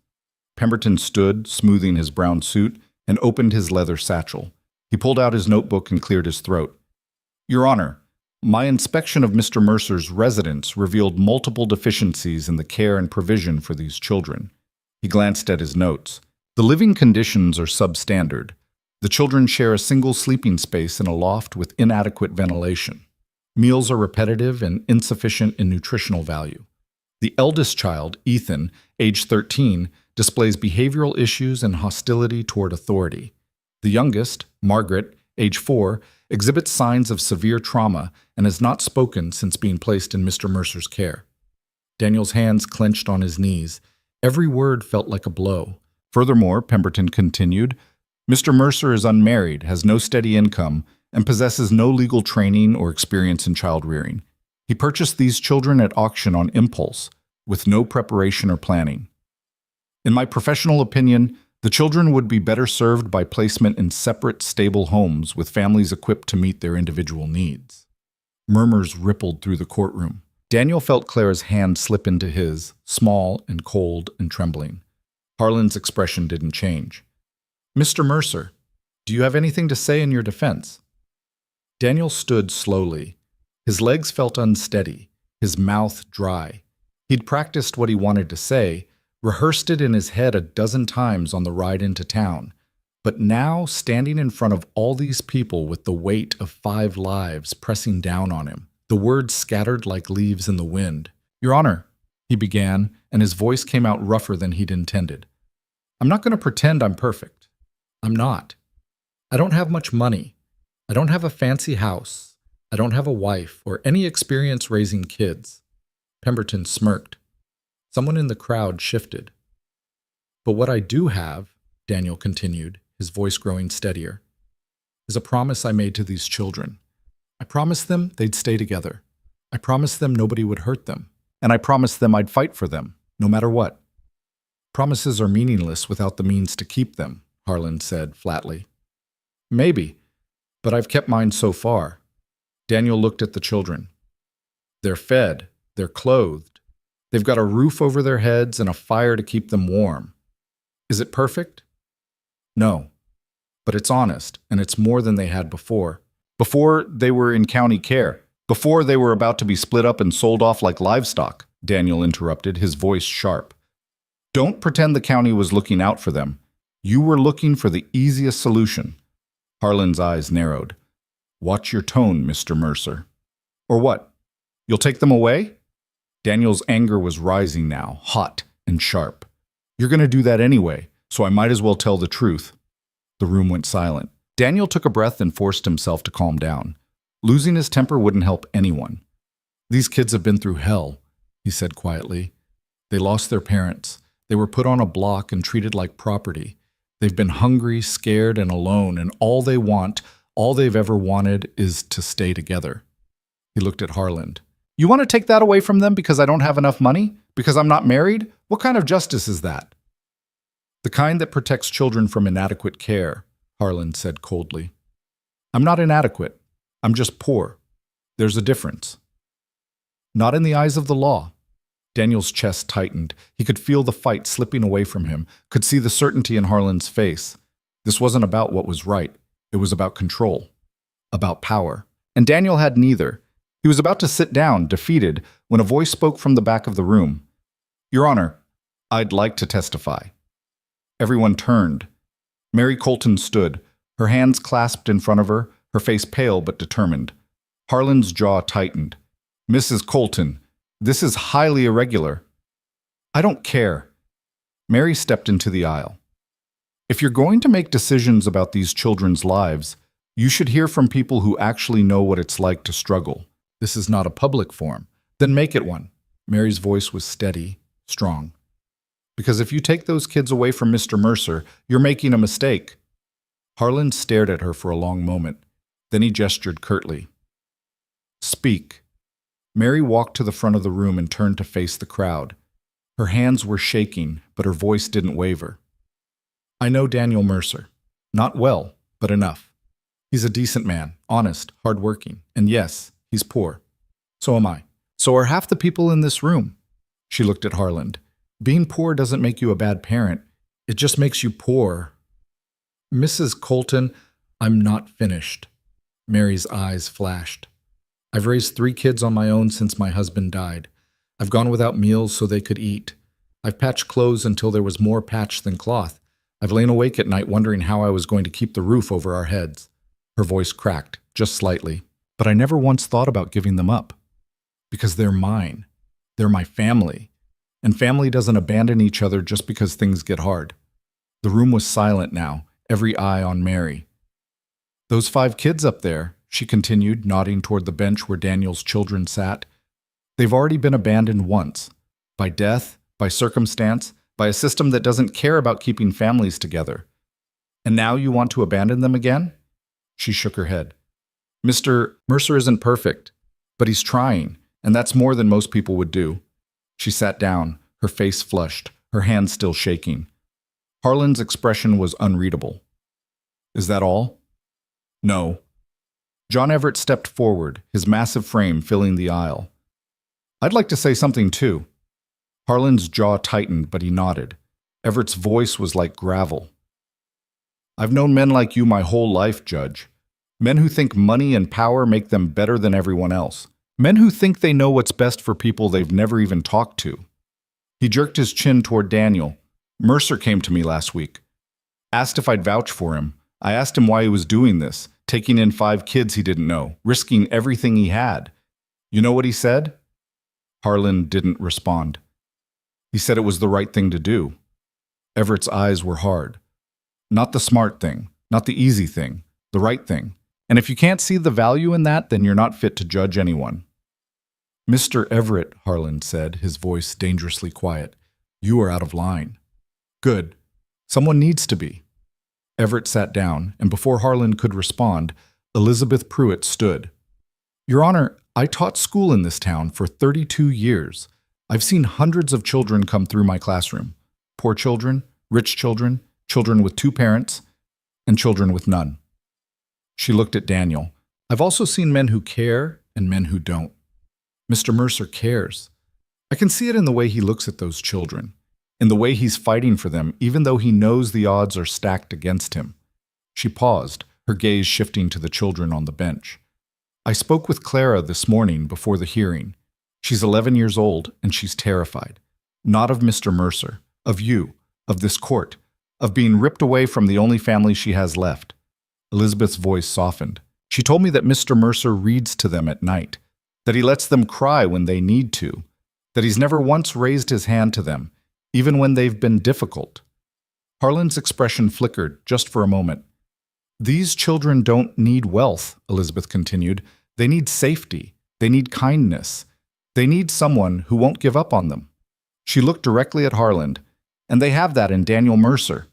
S1: Pemberton stood, smoothing his brown suit, and opened his leather satchel. He pulled out his notebook and cleared his throat. "Your Honor, my inspection of Mr. Mercer's residence revealed multiple deficiencies in the care and provision for these children." He glanced at his notes. "The living conditions are substandard. The children share a single sleeping space in a loft with inadequate ventilation. Meals are repetitive and insufficient in nutritional value. The eldest child, Ethan, age 13, displays behavioral issues and hostility toward authority. The youngest, Margaret, age 4, exhibits signs of severe trauma and has not spoken since being placed in Mr. Mercer's care." Daniel's hands clenched on his knees. Every word felt like a blow. Furthermore, Pemberton continued, "Mr. Mercer is unmarried, has no steady income, and possesses no legal training or experience in child rearing. He purchased these children at auction on impulse, with no preparation or planning. In my professional opinion, the children would be better served by placement in separate, stable homes with families equipped to meet their individual needs." Murmurs rippled through the courtroom. Daniel felt Clara's hand slip into his, small and cold and trembling. Harlan's expression didn't change. "Mr. Mercer, do you have anything to say in your defense?" Daniel stood slowly. His legs felt unsteady, his mouth dry. He'd practiced what he wanted to say, rehearsed it in his head a dozen times on the ride into town. But now, standing in front of all these people with the weight of 5 lives pressing down on him, the words scattered like leaves in the wind. "Your Honor," he began, and his voice came out rougher than he'd intended. "I'm not going to pretend I'm perfect. I'm not. I don't have much money. I don't have a fancy house. I don't have a wife or any experience raising kids. Pemberton smirked. Someone in the crowd shifted. But what I do have, Daniel continued, his voice growing steadier, is a promise I made to these children. I promised them they'd stay together. I promised them nobody would hurt them. And I promised them I'd fight for them, no matter what. Promises are meaningless without the means to keep them, Harlan said flatly. Maybe, but I've kept mine so far. Daniel looked at the children. They're fed, they're clothed, they've got a roof over their heads and a fire to keep them warm. Is it perfect? No, but it's honest, and it's more than they had before. Before they were in county care, before they were about to be split up and sold off like livestock, Daniel interrupted, his voice sharp. Don't pretend the county was looking out for them. You were looking for the easiest solution. Harlan's eyes narrowed. Watch your tone, Mr. Mercer. Or what? You'll take them away? Daniel's anger was rising now, hot and sharp. You're going to do that anyway, so I might as well tell the truth. The room went silent. Daniel took a breath and forced himself to calm down. Losing his temper wouldn't help anyone. These kids have been through hell, he said quietly. They lost their parents. They were put on a block and treated like property. They've been hungry, scared, and alone, and all they've ever wanted is to stay together. He looked at Harlan. You want to take that away from them because I don't have enough money? Because I'm not married? What kind of justice is that? The kind that protects children from inadequate care, Harlan said coldly. I'm not inadequate. I'm just poor. There's a difference. Not in the eyes of the law. Daniel's chest tightened. He could feel the fight slipping away from him, could see the certainty in Harlan's face. This wasn't about what was right. It was about control, about power. And Daniel had neither. He was about to sit down, defeated, when a voice spoke from the back of the room. Your Honor, I'd like to testify. Everyone turned. Mary Colton stood, her hands clasped in front of her, her face pale but determined. Harlan's jaw tightened. Mrs. Colton, this is highly irregular. I don't care. Mary stepped into the aisle. If you're going to make decisions about these children's lives, you should hear from people who actually know what it's like to struggle. This is not a public forum. Then make it one. Mary's voice was steady, strong. Because if you take those kids away from Mr. Mercer, you're making a mistake. Harlan stared at her for a long moment. Then he gestured curtly. Speak. Mary walked to the front of the room and turned to face the crowd. Her hands were shaking, but her voice didn't waver. I know Daniel Mercer. Not well, but enough. He's a decent man, honest, hardworking, and yes, he's poor. So am I. So are half the people in this room. She looked at Harlan. Being poor doesn't make you a bad parent. It just makes you poor. Mrs. Colton, I'm not finished. Mary's eyes flashed. I've raised 3 kids on my own since my husband died. I've gone without meals so they could eat. I've patched clothes until there was more patch than cloth. I've lain awake at night wondering how I was going to keep the roof over our heads. Her voice cracked, just slightly. But I never once thought about giving them up. Because they're mine. They're my family. And family doesn't abandon each other just because things get hard. The room was silent now, every eye on Mary. Those 5 kids up there, she continued, nodding toward the bench where Daniel's children sat, they've already been abandoned once. By death, by circumstance, by a system that doesn't care about keeping families together. And now you want to abandon them again? She shook her head. Mr. Mercer isn't perfect, but he's trying, and that's more than most people would do. She sat down, her face flushed, her hands still shaking. Harlan's expression was unreadable. Is that all? No. John Everett stepped forward, his massive frame filling the aisle. I'd like to say something too. Harlan's jaw tightened, but he nodded. Everett's voice was like gravel. I've known men like you my whole life, Judge. Men who think money and power make them better than everyone else. Men who think they know what's best for people they've never even talked to. He jerked his chin toward Daniel. Mercer came to me last week. Asked if I'd vouch for him. I asked him why he was doing this, taking in 5 kids he didn't know, risking everything he had. You know what he said? Harlan didn't respond. He said it was the right thing to do. Everett's eyes were hard. Not the smart thing, not the easy thing, the right thing. And if you can't see the value in that, then you're not fit to judge anyone. Mr. Everett, Harlan said, his voice dangerously quiet, you are out of line. Good. Someone needs to be. Everett sat down, and before Harlan could respond, Elizabeth Pruitt stood. Your Honor, I taught school in this town for 32 years. I've seen hundreds of children come through my classroom. Poor children, rich children, children with two parents, and children with none. She looked at Daniel. I've also seen men who care and men who don't. Mr. Mercer cares. I can see it in the way he looks at those children, in the way he's fighting for them, even though he knows the odds are stacked against him. She paused, her gaze shifting to the children on the bench. I spoke with Clara this morning before the hearing. She's 11 years old, and she's terrified. Not of Mr. Mercer, of you, of this court, of being ripped away from the only family she has left. Elizabeth's voice softened. She told me that Mr. Mercer reads to them at night, that he lets them cry when they need to, that he's never once raised his hand to them, even when they've been difficult. Harlan's expression flickered just for a moment. These children don't need wealth, Elizabeth continued. They need safety. They need kindness. They need someone who won't give up on them. She looked directly at Harlan, and they have that in Daniel Mercer.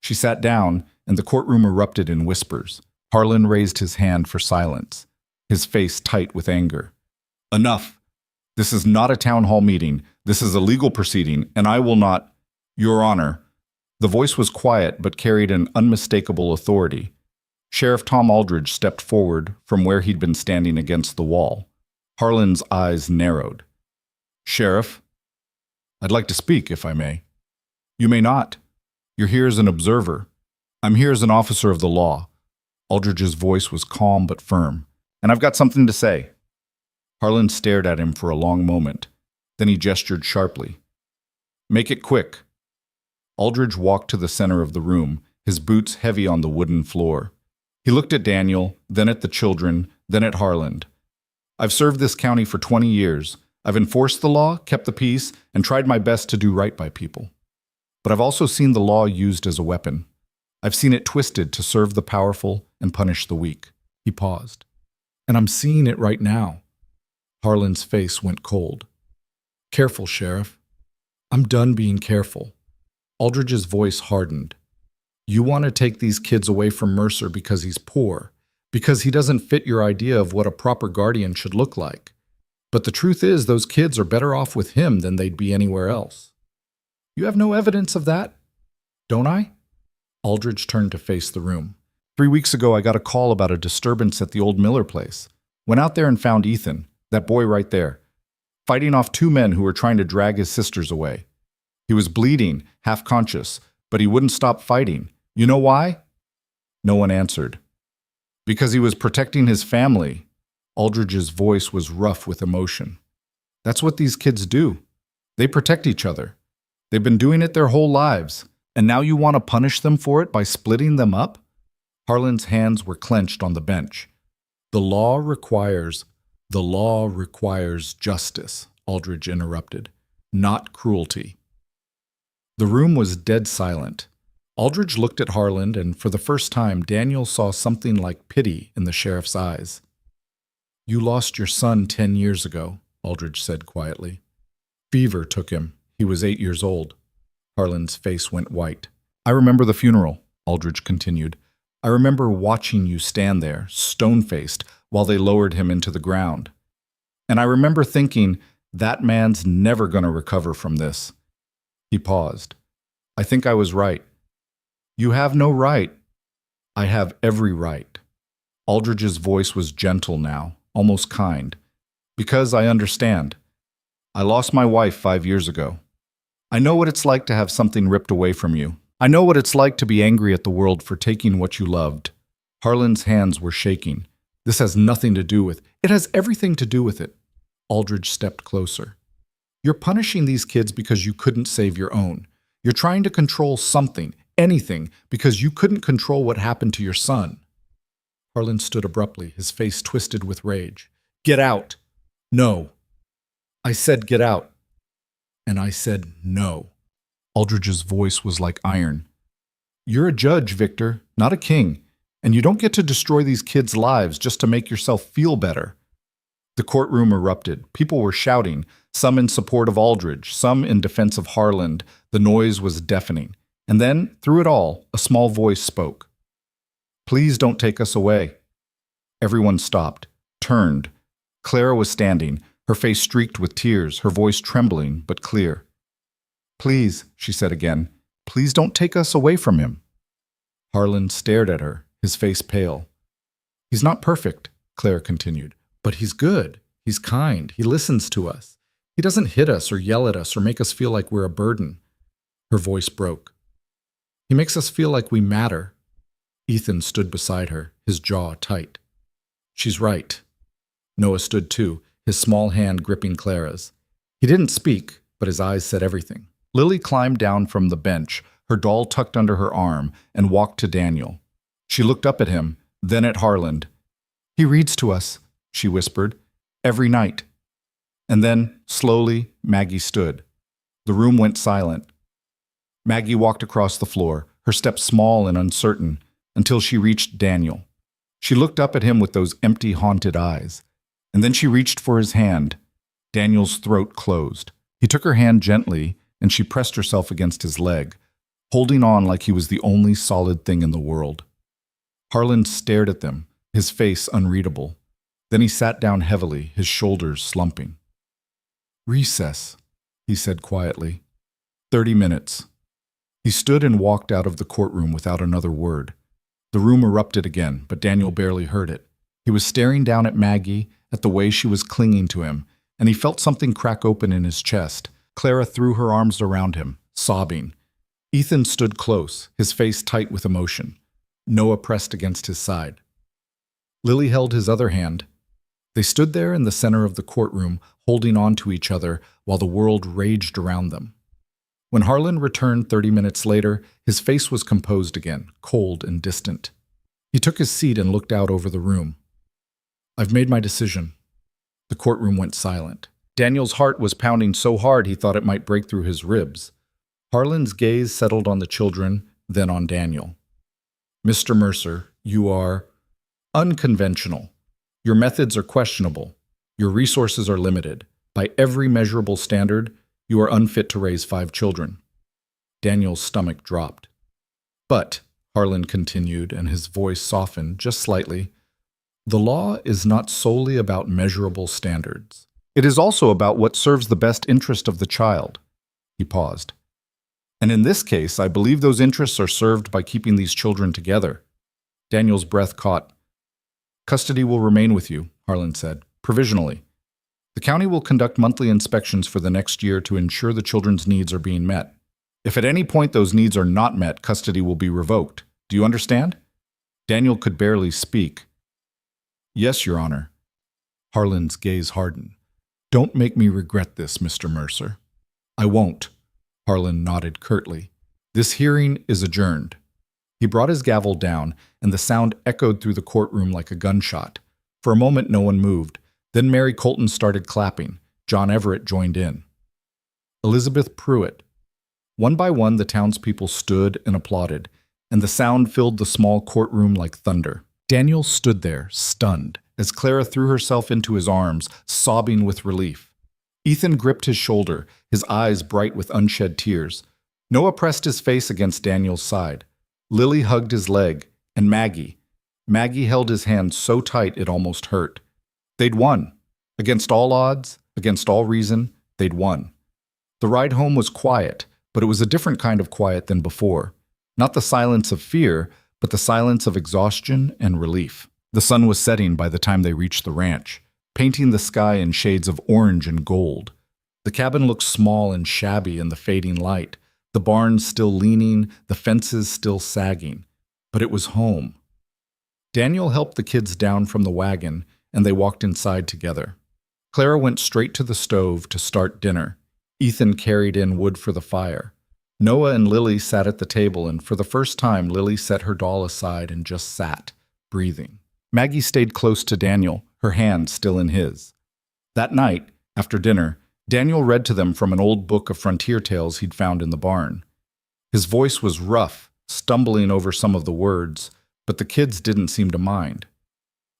S1: She sat down, and the courtroom erupted in whispers. Harlan raised his hand for silence, his face tight with anger. Enough. This is not a town hall meeting. This is a legal proceeding, and I will not— Your Honor. The voice was quiet but carried an unmistakable authority. Sheriff Tom Aldridge stepped forward from where he'd been standing against the wall. Harlan's eyes narrowed. Sheriff, I'd like to speak, if I may. You may not. You're here as an observer. I'm here as an officer of the law. Aldridge's voice was calm but firm. And I've got something to say. Harlan stared at him for a long moment. Then he gestured sharply. Make it quick. Aldridge walked to the center of the room, his boots heavy on the wooden floor. He looked at Daniel, then at the children, then at Harlan. I've served this county for 20 years. I've enforced the law, kept the peace, and tried my best to do right by people. But I've also seen the law used as a weapon. I've seen it twisted to serve the powerful and punish the weak. He paused. And I'm seeing it right now. Harlan's face went cold. Careful, Sheriff. I'm done being careful. Aldridge's voice hardened. You want to take these kids away from Mercer because he's poor, because he doesn't fit your idea of what a proper guardian should look like. But the truth is, those kids are better off with him than they'd be anywhere else. You have no evidence of that, don't I? Aldridge turned to face the room. 3 weeks ago, I got a call about a disturbance at the old Miller place. Went out there and found Ethan, that boy right there, fighting off 2 men who were trying to drag his sisters away. He was bleeding, half conscious, but he wouldn't stop fighting. You know why? No one answered. Because he was protecting his family. Aldridge's voice was rough with emotion. That's what these kids do. They protect each other. They've been doing it their whole lives, and now you want to punish them for it by splitting them up? Harlan's hands were clenched on the bench. The law requires justice, Aldridge interrupted, not cruelty. The room was dead silent. Aldridge looked at Harlan, and for the first time, Daniel saw something like pity in the sheriff's eyes. You lost your son 10 years ago, Aldridge said quietly. Fever took him. He was 8 years old. Harlan's face went white. I remember the funeral, Aldridge continued. I remember watching you stand there, stone-faced, while they lowered him into the ground. And I remember thinking, that man's never going to recover from this. He paused. I think I was right. You have no right. I have every right. Aldridge's voice was gentle now, almost kind. Because I understand. I lost my wife 5 years ago. I know what it's like to have something ripped away from you. I know what it's like to be angry at the world for taking what you loved. Harlan's hands were shaking. This has nothing to do with— It has everything to do with it. Aldridge stepped closer. You're punishing these kids because you couldn't save your own. You're trying to control something, anything, because you couldn't control what happened to your son. Harlan stood abruptly, his face twisted with rage. Get out. No. I said get out. And I said no. Aldridge's voice was like iron. You're a judge, Victor, not a king. And you don't get to destroy these kids' lives just to make yourself feel better. The courtroom erupted. People were shouting, some in support of Aldridge, some in defense of Harland. The noise was deafening. And then, through it all, a small voice spoke. "Please don't take us away." Everyone stopped, turned. Clara was standing, her face streaked with tears, her voice trembling but clear. "Please," she said again, "please don't take us away from him." Harland stared at her, his face pale. "He's not perfect," Clara continued, "but he's good. He's kind. He listens to us. He doesn't hit us or yell at us or make us feel like we're a burden." Her voice broke. "He makes us feel like we matter." Ethan stood beside her, his jaw tight. "She's right." Noah stood too, his small hand gripping Clara's. He didn't speak, but his eyes said everything. Lily climbed down from the bench, her doll tucked under her arm, and walked to Daniel. She looked up at him, then at Harland. "He reads to us," she whispered, "every night." And then, slowly, Maggie stood. The room went silent. Maggie walked across the floor, her steps small and uncertain, until she reached Daniel. She looked up at him with those empty, haunted eyes. And then she reached for his hand. Daniel's throat closed. He took her hand gently, and she pressed herself against his leg, holding on like he was the only solid thing in the world. Harland stared at them, his face unreadable. Then he sat down heavily, his shoulders slumping. "Recess," he said quietly. 30 minutes. He stood and walked out of the courtroom without another word. The room erupted again, but Daniel barely heard it. He was staring down at Maggie, at the way she was clinging to him, and he felt something crack open in his chest. Clara threw her arms around him, sobbing. Ethan stood close, his face tight with emotion. Noah pressed against his side. Lily held his other hand. They stood there in the center of the courtroom, holding on to each other while the world raged around them. When Harland returned 30 minutes later, his face was composed again, cold and distant. He took his seat and looked out over the room. "I've made my decision." The courtroom went silent. Daniel's heart was pounding so hard he thought it might break through his ribs. Harland's gaze settled on the children, then on Daniel. "Mr. Mercer, you are unconventional. Your methods are questionable. Your resources are limited. By every measurable standard, you are unfit to raise 5 children." Daniel's stomach dropped. "But," Harland continued, and his voice softened just slightly, "the law is not solely about measurable standards. It is also about what serves the best interest of the child." He paused. "And in this case, I believe those interests are served by keeping these children together." Daniel's breath caught. "Custody will remain with you," Harland said, "provisionally. The county will conduct monthly inspections for the next year to ensure the children's needs are being met. If at any point those needs are not met, custody will be revoked. Do you understand?" Daniel could barely speak. "Yes, Your Honor." Harland's gaze hardened. "Don't make me regret this, Mr. Mercer." "I won't." Harland nodded curtly. "This hearing is adjourned." He brought his gavel down, and the sound echoed through the courtroom like a gunshot. For a moment no one moved. Then Mary Colton started clapping. John Everett joined in. Elizabeth Pruitt. One by one the townspeople stood and applauded, and the sound filled the small courtroom like thunder. Daniel stood there, stunned, as Clara threw herself into his arms, sobbing with relief. Ethan gripped his shoulder, his eyes bright with unshed tears. Noah pressed his face against Daniel's side. Lily hugged his leg, and Maggie held his hand so tight it almost hurt. They'd won. Against all odds, against all reason, they'd won. The ride home was quiet, but it was a different kind of quiet than before. Not the silence of fear, but the silence of exhaustion and relief. The sun was setting by the time they reached the ranch, painting the sky in shades of orange and gold. The cabin looked small and shabby in the fading light, the barns still leaning, the fences still sagging. But it was home. Daniel helped the kids down from the wagon, and they walked inside together. Clara went straight to the stove to start dinner. Ethan carried in wood for the fire. Noah and Lily sat at the table, and for the first time, Lily set her doll aside and just sat, breathing. Maggie stayed close to Daniel, her hand still in his. That night, after dinner, Daniel read to them from an old book of frontier tales he'd found in the barn. His voice was rough, stumbling over some of the words, but the kids didn't seem to mind.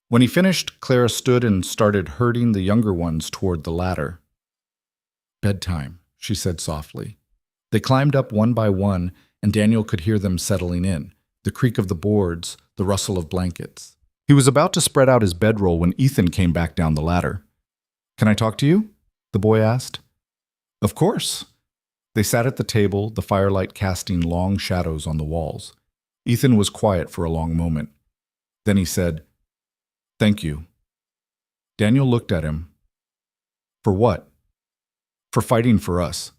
S1: When he finished, Clara stood and started herding the younger ones toward the ladder. "Bedtime," she said softly. They climbed up one by one, and Daniel could hear them settling in, the creak of the boards, the rustle of blankets. He was about to spread out his bedroll when Ethan came back down the ladder. "Can I talk to you?" the boy asked. "Of course." They sat at the table, the firelight casting long shadows on the walls. Ethan was quiet for a long moment. Then he said, "Thank you." Daniel looked at him. "For what?" "For fighting for us."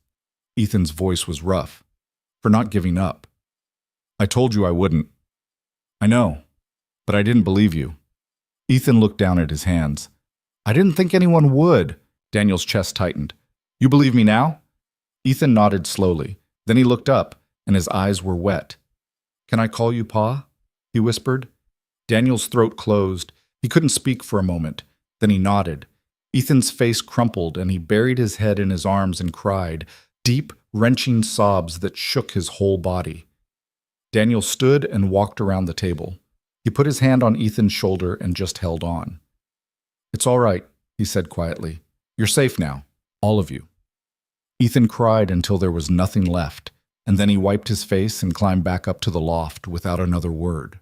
S1: Ethan's voice was rough. "For not giving up." "I told you I wouldn't." "I know, but I didn't believe you." Ethan looked down at his hands. "I didn't think anyone would." Daniel's chest tightened. "You believe me now?" Ethan nodded slowly. Then he looked up, and his eyes were wet. "Can I call you Pa?" he whispered. Daniel's throat closed. He couldn't speak for a moment. Then he nodded. Ethan's face crumpled, and he buried his head in his arms and cried, deep, wrenching sobs that shook his whole body. Daniel stood and walked around the table. He put his hand on Ethan's shoulder and just held on. "It's all right," he said quietly. "You're safe now, all of you." Ethan cried until there was nothing left, and then he wiped his face and climbed back up to the loft without another word.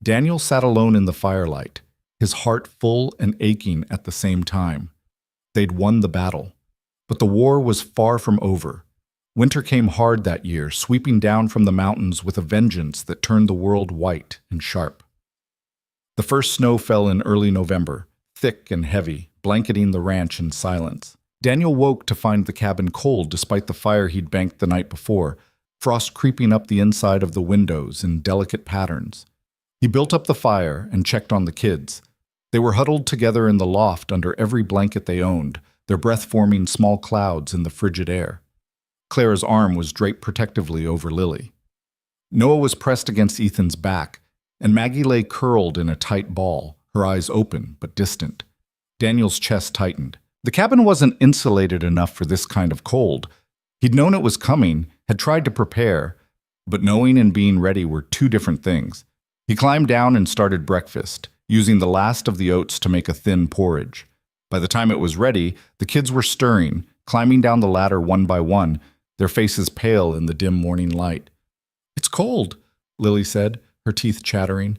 S1: Daniel sat alone in the firelight, his heart full and aching at the same time. They'd won the battle, but the war was far from over. Winter came hard that year, sweeping down from the mountains with a vengeance that turned the world white and sharp. The first snow fell in early November, thick and heavy, blanketing the ranch in silence. Daniel woke to find the cabin cold despite the fire he'd banked the night before, frost creeping up the inside of the windows in delicate patterns. He built up the fire and checked on the kids. They were huddled together in the loft under every blanket they owned, their breath forming small clouds in the frigid air. Clara's arm was draped protectively over Lily. Noah was pressed against Ethan's back, and Maggie lay curled in a tight ball, her eyes open but distant. Daniel's chest tightened. The cabin wasn't insulated enough for this kind of cold. He'd known it was coming, had tried to prepare, but knowing and being ready were two different things. He climbed down and started breakfast, using the last of the oats to make a thin porridge. By the time it was ready, the kids were stirring, climbing down the ladder one by one, their faces pale in the dim morning light. "It's cold," Lily said, her teeth chattering.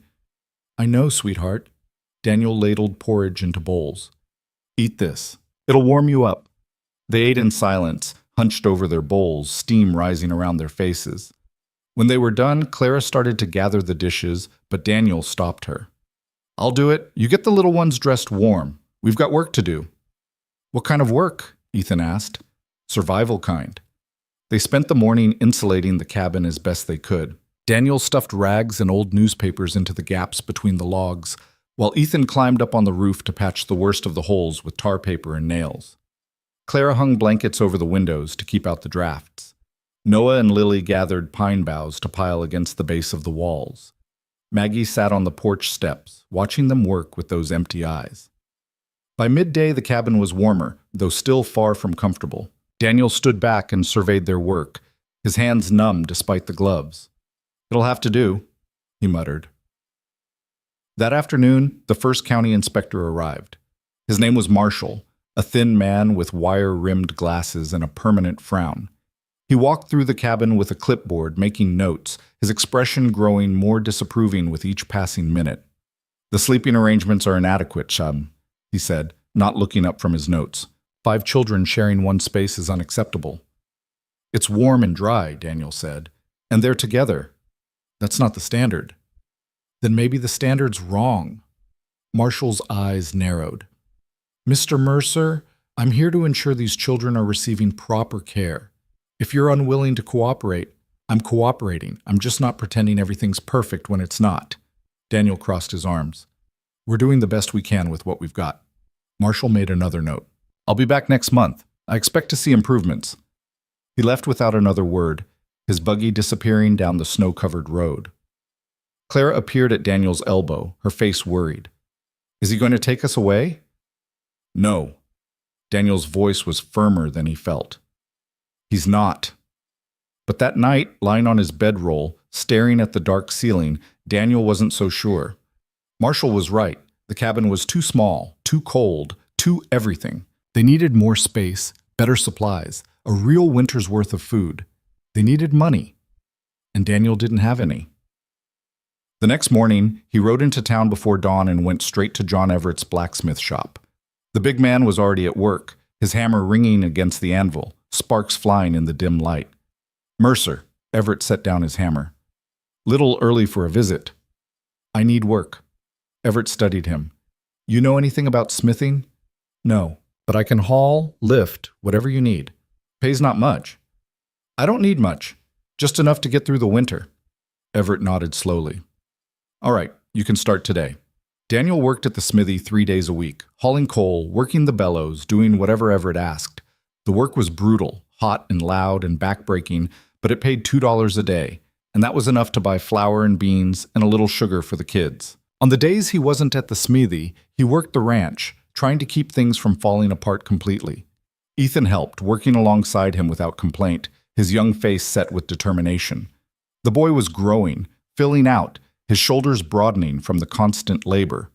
S1: "I know, sweetheart." Daniel ladled porridge into bowls. "Eat this. It'll warm you up." They ate in silence, hunched over their bowls, steam rising around their faces. When they were done, Clara started to gather the dishes, but Daniel stopped her. "I'll do it. You get the little ones dressed warm. We've got work to do." "What kind of work?" Ethan asked. "Survival kind." They spent the morning insulating the cabin as best they could. Daniel stuffed rags and old newspapers into the gaps between the logs, while Ethan climbed up on the roof to patch the worst of the holes with tar paper and nails. Clara hung blankets over the windows to keep out the drafts. Noah and Lily gathered pine boughs to pile against the base of the walls. Maggie sat on the porch steps, watching them work with those empty eyes. By midday, the cabin was warmer, though still far from comfortable. Daniel stood back and surveyed their work, his hands numb despite the gloves. "It'll have to do," he muttered. That afternoon, the first county inspector arrived. His name was Marshall, a thin man with wire-rimmed glasses and a permanent frown. He walked through the cabin with a clipboard, making notes, his expression growing more disapproving with each passing minute. "The sleeping arrangements are inadequate, Chum," he said, not looking up from his notes. 5 children sharing one space is unacceptable." "It's warm and dry," Daniel said, "and they're together. That's not the standard." "Then maybe the standard's wrong." Marshall's eyes narrowed. "Mr. Mercer, I'm here to ensure these children are receiving proper care. If you're unwilling to cooperate, I'm cooperating. I'm just not pretending everything's perfect when it's not." Daniel crossed his arms. "We're doing the best we can with what we've got." Marshall made another note. "I'll be back next month. I expect to see improvements." He left without another word, his buggy disappearing down the snow-covered road. Clara appeared at Daniel's elbow, her face worried. "Is he going to take us away?" "No." Daniel's voice was firmer than he felt. "He's not." But that night, lying on his bedroll, staring at the dark ceiling, Daniel wasn't so sure. Marshall was right. The cabin was too small, too cold, too everything. They needed more space, better supplies, a real winter's worth of food. They needed money, and Daniel didn't have any. The next morning, he rode into town before dawn and went straight to John Everett's blacksmith shop. The big man was already at work, his hammer ringing against the anvil, sparks flying in the dim light. "Mercer," Everett set down his hammer. "Little early for a visit." "I need work." Everett studied him. "You know anything about smithing?" "No, but I can haul, lift, whatever you need. Pays not much." "I don't need much, just enough to get through the winter." Everett nodded slowly. "All right, you can start today." Daniel worked at the smithy 3 days a week, hauling coal, working the bellows, doing whatever Everett asked. The work was brutal, hot and loud and backbreaking, but it paid $2 a day, and that was enough to buy flour and beans and a little sugar for the kids. On the days he wasn't at the smithy, he worked the ranch, trying to keep things from falling apart completely. Ethan helped, working alongside him without complaint, his young face set with determination. The boy was growing, filling out, his shoulders broadening from the constant labor.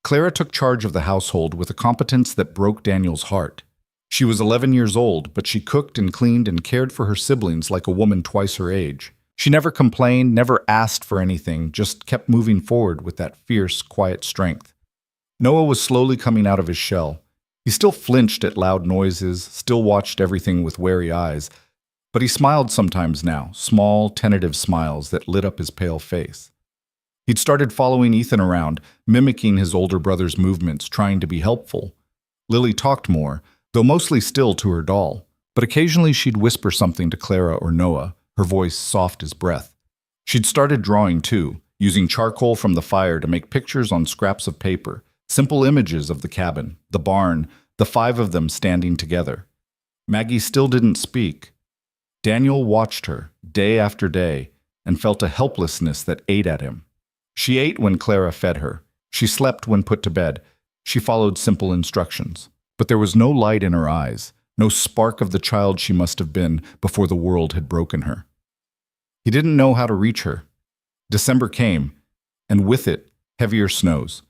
S1: Clara took charge of the household with a competence that broke Daniel's heart. She was 11 years old, but she cooked and cleaned and cared for her siblings like a woman twice her age. She never complained, never asked for anything, just kept moving forward with that fierce, quiet strength. Noah was slowly coming out of his shell. He still flinched at loud noises, still watched everything with wary eyes, but he smiled sometimes now, small, tentative smiles that lit up his pale face. He'd started following Ethan around, mimicking his older brother's movements, trying to be helpful. Lily talked more, though mostly still to her doll, but occasionally she'd whisper something to Clara or Noah, her voice soft as breath. She'd started drawing too, using charcoal from the fire to make pictures on scraps of paper, simple images of the cabin, the barn, the 5 of them standing together. Maggie still didn't speak. Daniel watched her, day after day, and felt a helplessness that ate at him. She ate when Clara fed her. She slept when put to bed. She followed simple instructions. But there was no light in her eyes, no spark of the child she must have been before the world had broken her. He didn't know how to reach her. December came, and with it, heavier snows.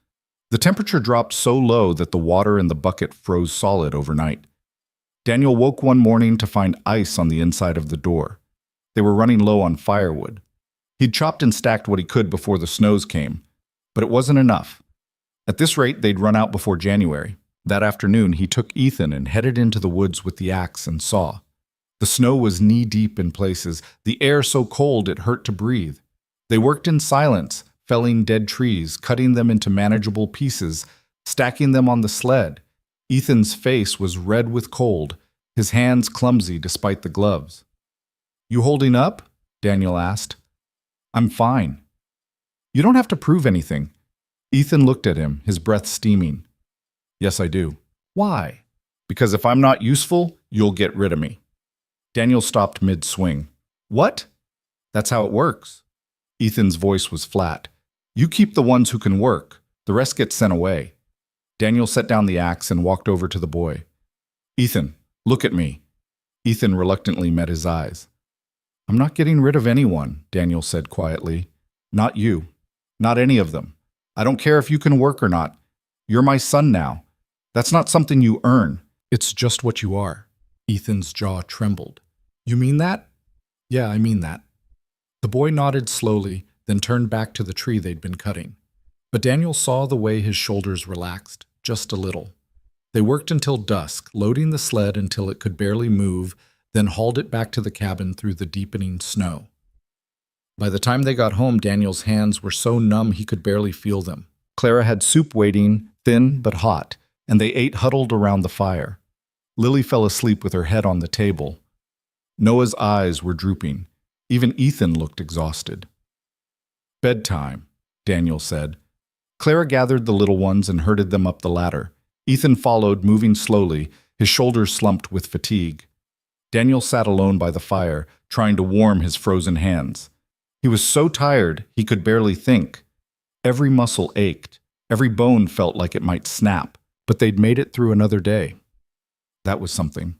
S1: The temperature dropped so low that the water in the bucket froze solid overnight. Daniel woke one morning to find ice on the inside of the door. They were running low on firewood. He'd chopped and stacked what he could before the snows came, but it wasn't enough. At this rate, they'd run out before January. That afternoon, he took Ethan and headed into the woods with the axe and saw. The snow was knee-deep in places, the air so cold it hurt to breathe. They worked in silence, felling dead trees, cutting them into manageable pieces, stacking them on the sled. Ethan's face was red with cold, his hands clumsy despite the gloves. "You holding up?" Daniel asked. "I'm fine." "You don't have to prove anything." Ethan looked at him, his breath steaming. "Yes, I do." "Why?" "Because if I'm not useful, you'll get rid of me." Daniel stopped mid-swing. "What?" "That's how it works." Ethan's voice was flat. "You keep the ones who can work. The rest get sent away." Daniel set down the axe and walked over to the boy. "Ethan, look at me." Ethan reluctantly met his eyes. "I'm not getting rid of anyone," Daniel said quietly. "Not you. Not any of them. I don't care if you can work or not. You're my son now. That's not something you earn. It's just what you are." Ethan's jaw trembled. "You mean that?" "Yeah, I mean that." The boy nodded slowly, then turned back to the tree they'd been cutting. But Daniel saw the way his shoulders relaxed, just a little. They worked until dusk, loading the sled until it could barely move, then hauled it back to the cabin through the deepening snow. By the time they got home, Daniel's hands were so numb he could barely feel them. Clara had soup waiting, thin but hot, and they ate huddled around the fire. Lily fell asleep with her head on the table. Noah's eyes were drooping. Even Ethan looked exhausted. "Bedtime," Daniel said. Clara gathered the little ones and herded them up the ladder. Ethan followed, moving slowly, his shoulders slumped with fatigue. Daniel sat alone by the fire, trying to warm his frozen hands. He was so tired he could barely think. Every muscle ached, every bone felt like it might snap, but they'd made it through another day. That was something.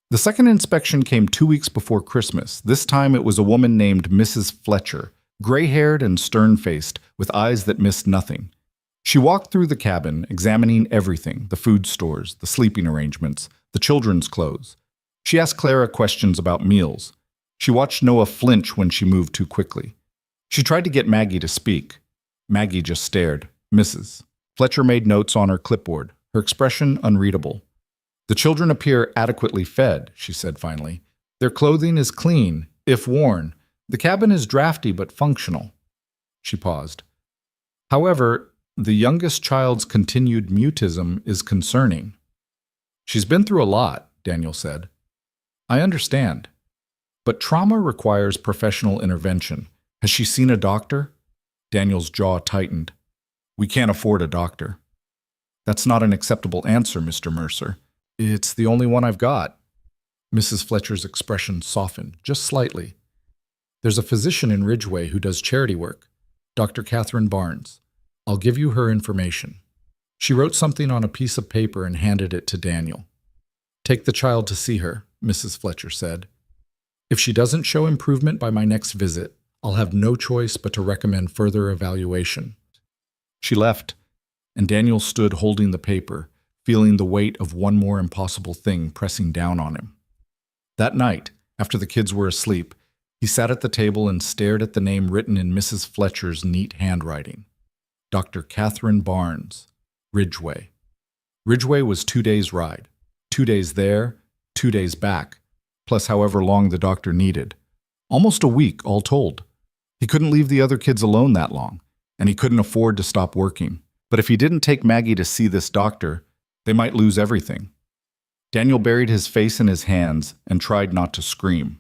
S1: The second inspection came 2 weeks before Christmas. This time it was a woman named Mrs. Fletcher, gray-haired and stern-faced, with eyes that missed nothing. She walked through the cabin, examining everything, the food stores, the sleeping arrangements, the children's clothes. She asked Clara questions about meals. She watched Noah flinch when she moved too quickly. She tried to get Maggie to speak. Maggie just stared. Mrs. Fletcher made notes on her clipboard, her expression unreadable. "The children appear adequately fed," she said finally. "Their clothing is clean, if worn. The cabin is drafty but functional." She paused. "However, the youngest child's continued mutism is concerning." "She's been through a lot," Daniel said. "I understand. But trauma requires professional intervention. Has she seen a doctor?" Daniel's jaw tightened. "We can't afford a doctor." "That's not an acceptable answer, Mr. Mercer. It's the only one I've got." Mrs. Fletcher's expression softened, just slightly. "There's a physician in Ridgeway who does charity work, Dr. Catherine Barnes. I'll give you her information." She wrote something on a piece of paper and handed it to Daniel. "Take the child to see her," Mrs. Fletcher said. "If she doesn't show improvement by my next visit, I'll have no choice but to recommend further evaluation." She left, and Daniel stood holding the paper, feeling the weight of one more impossible thing pressing down on him. That night, after the kids were asleep, he sat at the table and stared at the name written in Mrs. Fletcher's neat handwriting. Dr. Catherine Barnes, Ridgeway. Ridgeway was 2 days' ride. 2 days there, 2 days back, plus however long the doctor needed. Almost a week, all told. He couldn't leave the other kids alone that long, and he couldn't afford to stop working. But if he didn't take Maggie to see this doctor, they might lose everything. Daniel buried his face in his hands and tried not to scream.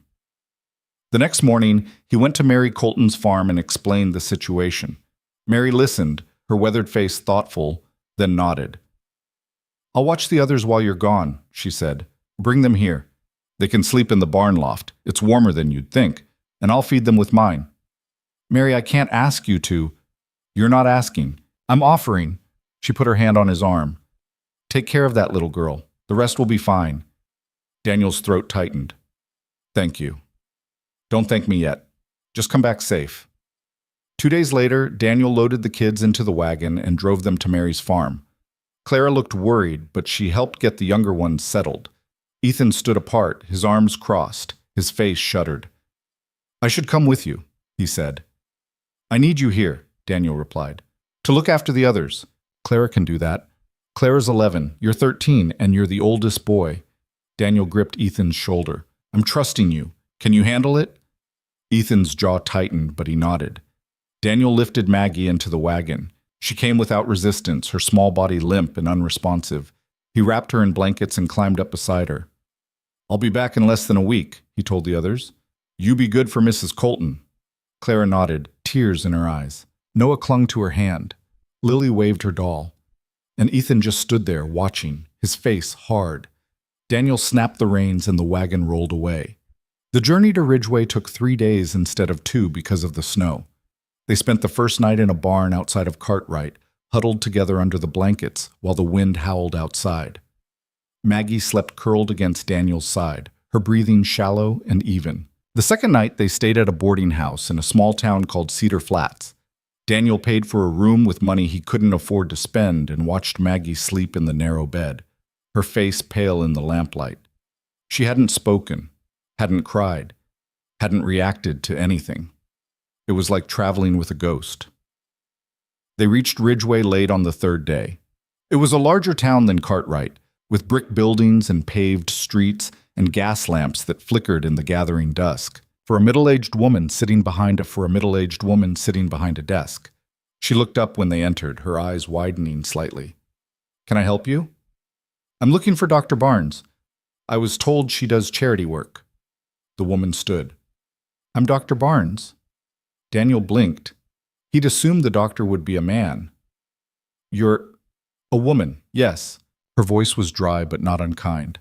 S1: The next morning, he went to Mary Colton's farm and explained the situation. Mary listened, her weathered face thoughtful, then nodded. "I'll watch the others while you're gone," she said. "Bring them here. They can sleep in the barn loft. It's warmer than you'd think, and I'll feed them with mine." "Mary, I can't ask you to." "You're not asking. I'm offering." She put her hand on his arm. "Take care of that little girl. The rest will be fine." Daniel's throat tightened. "Thank you." "Don't thank me yet. Just come back safe." 2 days later, Daniel loaded the kids into the wagon and drove them to Mary's farm. Clara looked worried, but she helped get the younger ones settled. Ethan stood apart, his arms crossed, his face shuddered. "I should come with you," he said. "I need you here," Daniel replied, "to look after the others." "Clara can do that." "Clara's 11, you're 13, and you're the oldest boy." Daniel gripped Ethan's shoulder. "I'm trusting you. Can you handle it?" Ethan's jaw tightened, but he nodded. Daniel lifted Maggie into the wagon. She came without resistance, her small body limp and unresponsive. He wrapped her in blankets and climbed up beside her. "I'll be back in less than a week," he told the others. "You be good for Mrs. Colton." Clara nodded, tears in her eyes. Noah clung to her hand. Lily waved her doll. And Ethan just stood there, watching, his face hard. Daniel snapped the reins and the wagon rolled away. The journey to Ridgeway took 3 days instead of 2 because of the snow. They spent the first night in a barn outside of Cartwright, huddled together under the blankets while the wind howled outside. Maggie slept curled against Daniel's side, her breathing shallow and even. The second night, they stayed at a boarding house in a small town called Cedar Flats. Daniel paid for a room with money he couldn't afford to spend and watched Maggie sleep in the narrow bed, her face pale in the lamplight. She hadn't spoken, hadn't cried, hadn't reacted to anything. It was like traveling with a ghost. They reached Ridgeway late on the 3rd day. It was a larger town than Cartwright, with brick buildings and paved streets and gas lamps that flickered in the gathering dusk. For a middle-aged woman sitting behind a desk. She looked up when they entered, her eyes widening slightly. "Can I help you?" "I'm looking for Dr. Barnes. I was told she does charity work." The woman stood. "I'm Dr. Barnes." Daniel blinked. He'd assumed the doctor would be a man. "You're a woman, yes." Her voice was dry but not unkind.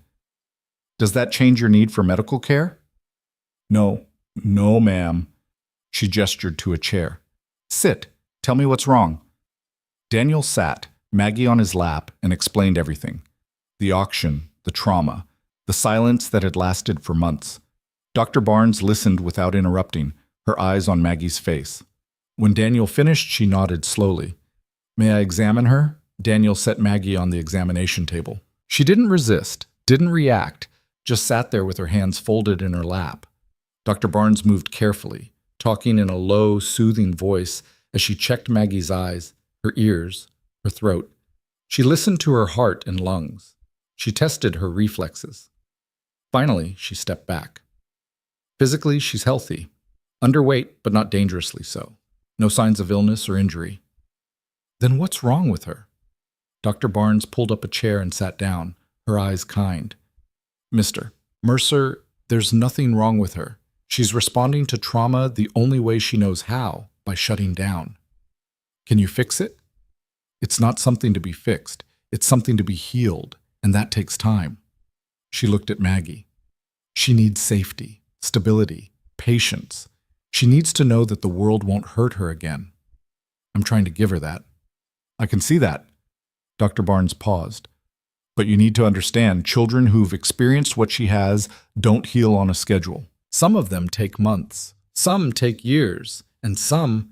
S1: "Does that change your need for medical care?" No, ma'am." She gestured to a chair. "Sit. Tell me what's wrong." Daniel sat, Maggie on his lap, and explained everything. The auction, the trauma, the silence that had lasted for months. Dr. Barnes listened without interrupting, her eyes on Maggie's face. When Daniel finished, she nodded slowly. May I examine her? Daniel set Maggie on the examination table. She didn't resist, didn't react, just sat there with her hands folded in her lap. Dr. Barnes moved carefully, talking in a low, soothing voice as she checked Maggie's eyes, her ears, her throat. She listened to her heart and lungs. She tested her reflexes. Finally, she stepped back. Physically, she's healthy. Underweight, but not dangerously so. No signs of illness or injury. Then what's wrong with her? Dr. Barnes pulled up a chair and sat down, her eyes kind. Mr. Mercer, there's nothing wrong with her. She's responding to trauma the only way she knows how, by shutting down. Can you fix it? It's not something to be fixed. It's something to be healed, and that takes time. She looked at Maggie. She needs safety, stability, patience. She needs to know that the world won't hurt her again. I'm trying to give her that. I can see that. Dr. Barnes paused. But you need to understand, children who've experienced what she has don't heal on a schedule. Some of them take months, some take years, and some...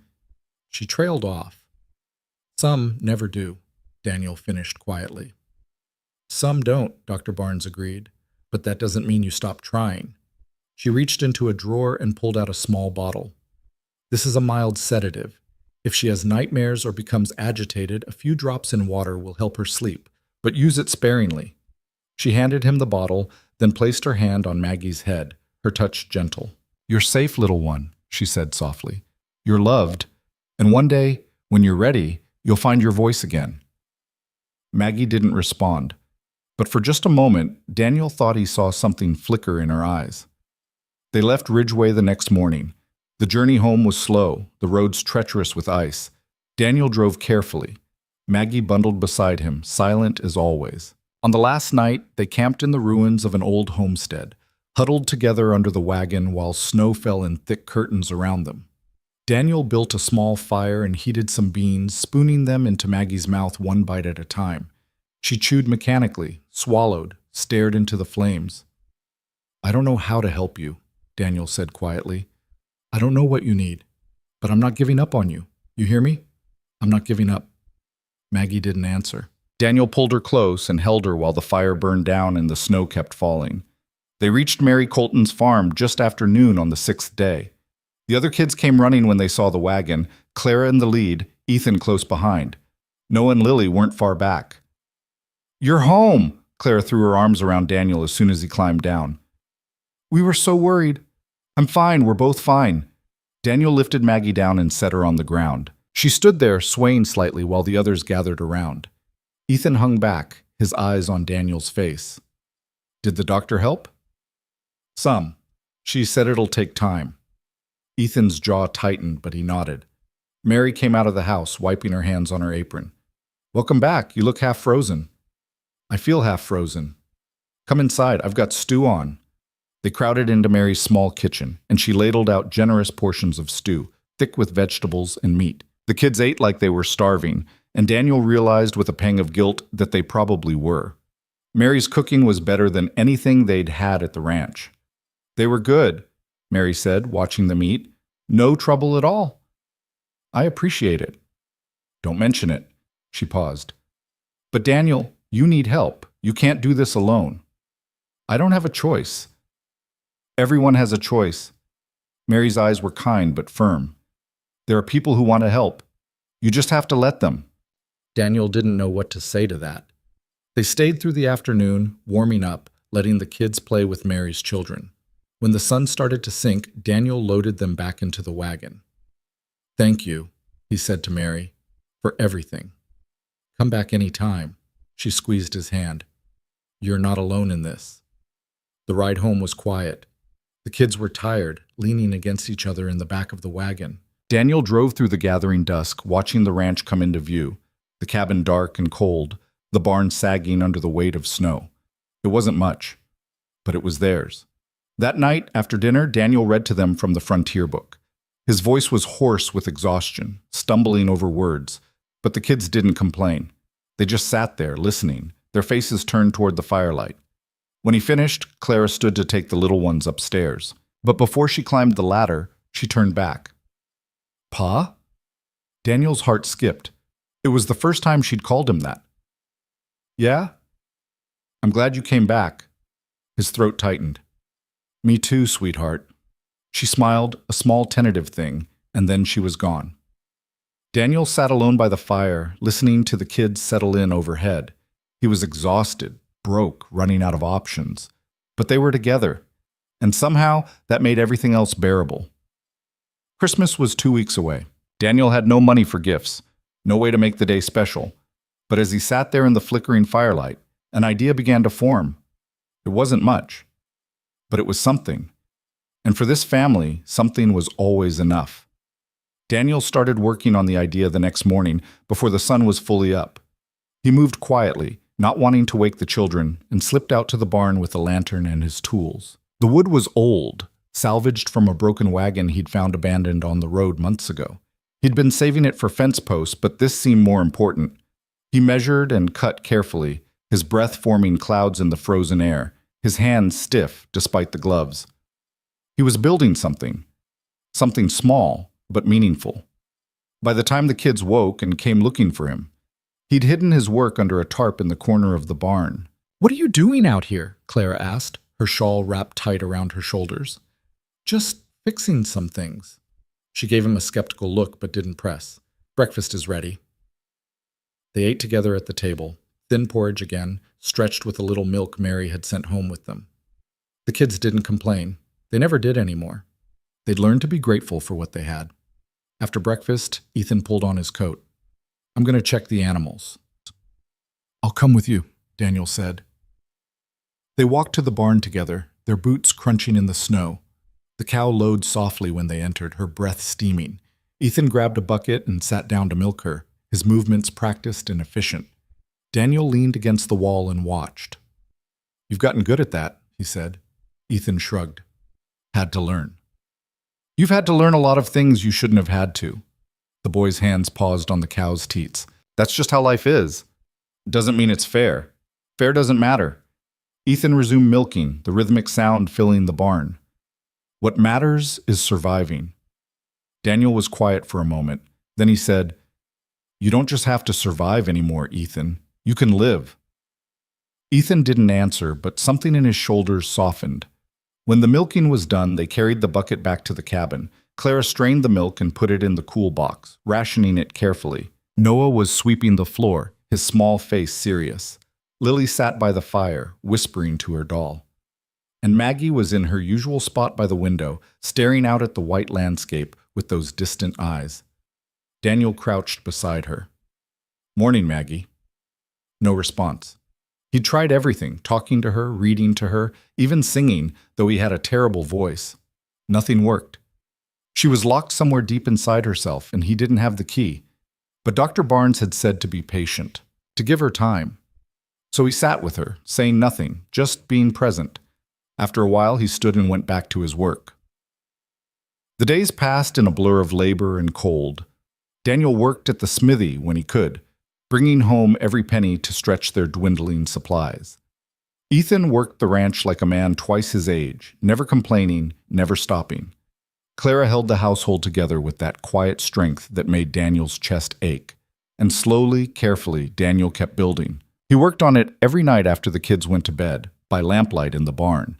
S1: She trailed off. Some never do, Daniel finished quietly. Some don't, Dr. Barnes agreed, but that doesn't mean you stop trying. She reached into a drawer and pulled out a small bottle. This is a mild sedative. If she has nightmares or becomes agitated, a few drops in water will help her sleep, but use it sparingly. She handed him the bottle, then placed her hand on Maggie's head, her touch gentle. You're safe, little one, she said softly. You're loved, and one day, when you're ready, you'll find your voice again. Maggie didn't respond, but for just a moment, Daniel thought he saw something flicker in her eyes. They left Ridgeway the next morning. The journey home was slow, the roads treacherous with ice. Daniel drove carefully. Maggie bundled beside him, silent as always. On the last night, they camped in the ruins of an old homestead, huddled together under the wagon while snow fell in thick curtains around them. Daniel built a small fire and heated some beans, spooning them into Maggie's mouth one bite at a time. She chewed mechanically, swallowed, stared into the flames. I don't know how to help you, Daniel said quietly. I don't know what you need, but I'm not giving up on you. You hear me? I'm not giving up. Maggie didn't answer. Daniel pulled her close and held her while the fire burned down and the snow kept falling. They reached Mary Colton's farm just after noon on the 6th day. The other kids came running when they saw the wagon, Clara in the lead, Ethan close behind. Noah and Lily weren't far back. You're home! Clara threw her arms around Daniel as soon as he climbed down. We were so worried. I'm fine, we're both fine. Daniel lifted Maggie down and set her on the ground. She stood there, swaying slightly while the others gathered around. Ethan hung back, his eyes on Daniel's face. Did the doctor help? Some. She said it'll take time. Ethan's jaw tightened, but he nodded. Mary came out of the house, wiping her hands on her apron. Welcome back. You look half frozen. I feel half frozen. Come inside. I've got stew on. They crowded into Mary's small kitchen, and she ladled out generous portions of stew, thick with vegetables and meat. The kids ate like they were starving, and Daniel realized with a pang of guilt that they probably were. Mary's cooking was better than anything they'd had at the ranch. They were good, Mary said, watching them eat. No trouble at all. I appreciate it. Don't mention it. She paused. But Daniel, you need help. You can't do this alone. I don't have a choice. Everyone has a choice. Mary's eyes were kind but firm. There are people who want to help. You just have to let them. Daniel didn't know what to say to that. They stayed through the afternoon, warming up, letting the kids play with Mary's children. When the sun started to sink, Daniel loaded them back into the wagon. Thank you, he said to Mary, for everything. Come back any time. She squeezed his hand. You're not alone in this. The ride home was quiet. The kids were tired, leaning against each other in the back of the wagon. Daniel drove through the gathering dusk, watching the ranch come into view, the cabin dark and cold, the barn sagging under the weight of snow. It wasn't much, but it was theirs. That night, after dinner, Daniel read to them from the Frontier book. His voice was hoarse with exhaustion, stumbling over words, but the kids didn't complain. They just sat there, listening, their faces turned toward the firelight. When he finished, Clara stood to take the little ones upstairs. But before she climbed the ladder, she turned back. Pa? Daniel's heart skipped. It was the first time she'd called him that. Yeah? I'm glad you came back. His throat tightened. Me too, sweetheart. She smiled, a small tentative thing, and then she was gone. Daniel sat alone by the fire, listening to the kids settle in overhead. He was exhausted, broke, running out of options. But they were together, and somehow that made everything else bearable. Christmas was 2 weeks away. Daniel had no money for gifts, no way to make the day special. But as he sat there in the flickering firelight, an idea began to form. It wasn't much, but it was something. And for this family, something was always enough. Daniel started working on the idea the next morning before the sun was fully up. He moved quietly, not wanting to wake the children, and slipped out to the barn with a lantern and his tools. The wood was old, salvaged from a broken wagon he'd found abandoned on the road months ago. He'd been saving it for fence posts, but this seemed more important. He measured and cut carefully, his breath forming clouds in the frozen air, his hands stiff despite the gloves. He was building something small but meaningful. By the time the kids woke and came looking for him, he'd hidden his work under a tarp in the corner of the barn.
S2: "What are you doing out here?" Clara asked, her shawl wrapped tight around her shoulders.
S1: Just fixing some things.
S2: She gave him a skeptical look but didn't press. "Breakfast is ready." They ate together at the table, thin porridge again, stretched with a little milk Mary had sent home with them. The kids didn't complain. They never did anymore. They'd learned to be grateful for what they had. After breakfast, Ethan pulled on his coat. "I'm going to check the animals."
S1: "I'll come with you," Daniel said. They walked to the barn together, their boots crunching in the snow. The cow lowed softly when they entered, her breath steaming. Ethan grabbed a bucket and sat down to milk her, his movements practiced and efficient. Daniel leaned against the wall and watched. "You've gotten good at that," he said. Ethan shrugged. "Had to learn." "You've had to learn a lot of things you shouldn't have had to." The boy's hands paused on the cow's teats. "That's just how life is. Doesn't mean it's fair. Fair doesn't matter." Ethan resumed milking, the rhythmic sound filling the barn. "What matters is surviving." Daniel was quiet for a moment. Then he said, "You don't just have to survive anymore, Ethan. You can live." Ethan didn't answer, but something in his shoulders softened. When the milking was done, they carried the bucket back to the cabin. Clara strained the milk and put it in the cool box, rationing it carefully. Noah was sweeping the floor, his small face serious. Lily sat by the fire, whispering to her doll. And Maggie was in her usual spot by the window, staring out at the white landscape with those distant eyes. Daniel crouched beside her. "Morning, Maggie." No response. He'd tried everything, talking to her, reading to her, even singing, though he had a terrible voice. Nothing worked. She was locked somewhere deep inside herself, and he didn't have the key. But Dr. Barnes had said to be patient, to give her time. So he sat with her, saying nothing, just being present. After a while, he stood and went back to his work. The days passed in a blur of labor and cold. Daniel worked at the smithy when he could, bringing home every penny to stretch their dwindling supplies. Ethan worked the ranch like a man twice his age, never complaining, never stopping. Clara held the household together with that quiet strength that made Daniel's chest ache. And slowly, carefully, Daniel kept building. He worked on it every night after the kids went to bed, by lamplight in the barn.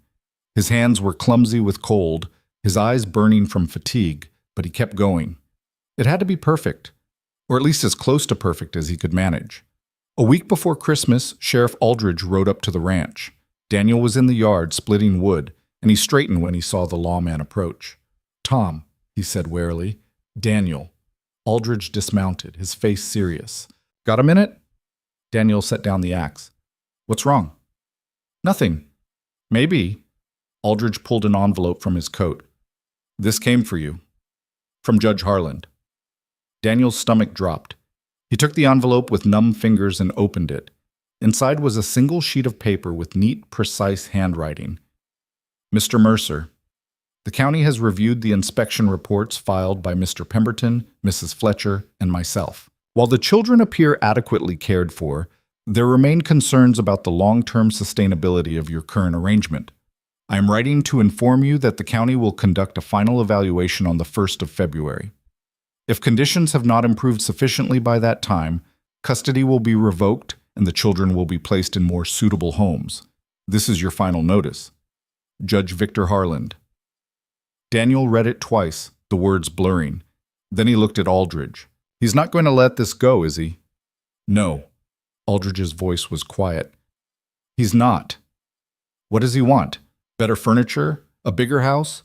S1: His hands were clumsy with cold, his eyes burning from fatigue, but he kept going. It had to be perfect, or at least as close to perfect as he could manage. A week before Christmas, Sheriff Aldridge rode up to the ranch. Daniel was in the yard splitting wood, and he straightened when he saw the lawman approach. "Tom," he said warily. "Daniel." Aldridge dismounted, his face serious. "Got a minute?" Daniel set down the axe. "What's wrong?" "Nothing." "Maybe." Aldridge pulled an envelope from his coat. "This came for you. From Judge Harland." Daniel's stomach dropped. He took the envelope with numb fingers and opened it. Inside was a single sheet of paper with neat, precise handwriting. "Mr. Mercer, the county has reviewed the inspection reports filed by Mr. Pemberton, Mrs. Fletcher, and myself. While the children appear adequately cared for, there remain concerns about the long-term sustainability of your current arrangement. I am writing to inform you that the county will conduct a final evaluation on the 1st of February. If conditions have not improved sufficiently by that time, custody will be revoked and the children will be placed in more suitable homes. This is your final notice. Judge Victor Harland. Daniel read it twice, the words blurring. Then he looked at Aldridge. He's not going to let this go, is he? No. Aldridge's voice was quiet. He's not. What does he want? Better furniture? A bigger house?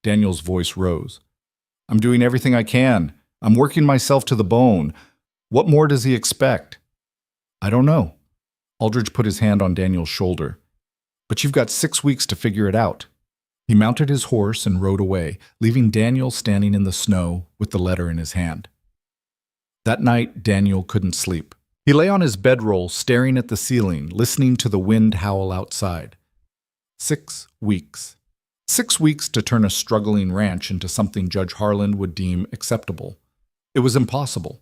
S1: Daniel's voice rose. I'm doing everything I can. I'm working myself to the bone. What more does he expect? I don't know. Aldridge put his hand on Daniel's shoulder. But you've got 6 weeks to figure it out. He mounted his horse and rode away, leaving Daniel standing in the snow with the letter in his hand. That night, Daniel couldn't sleep. He lay on his bedroll, staring at the ceiling, listening to the wind howl outside. 6 weeks. 6 weeks to turn a struggling ranch into something Judge Harland would deem acceptable. It was impossible.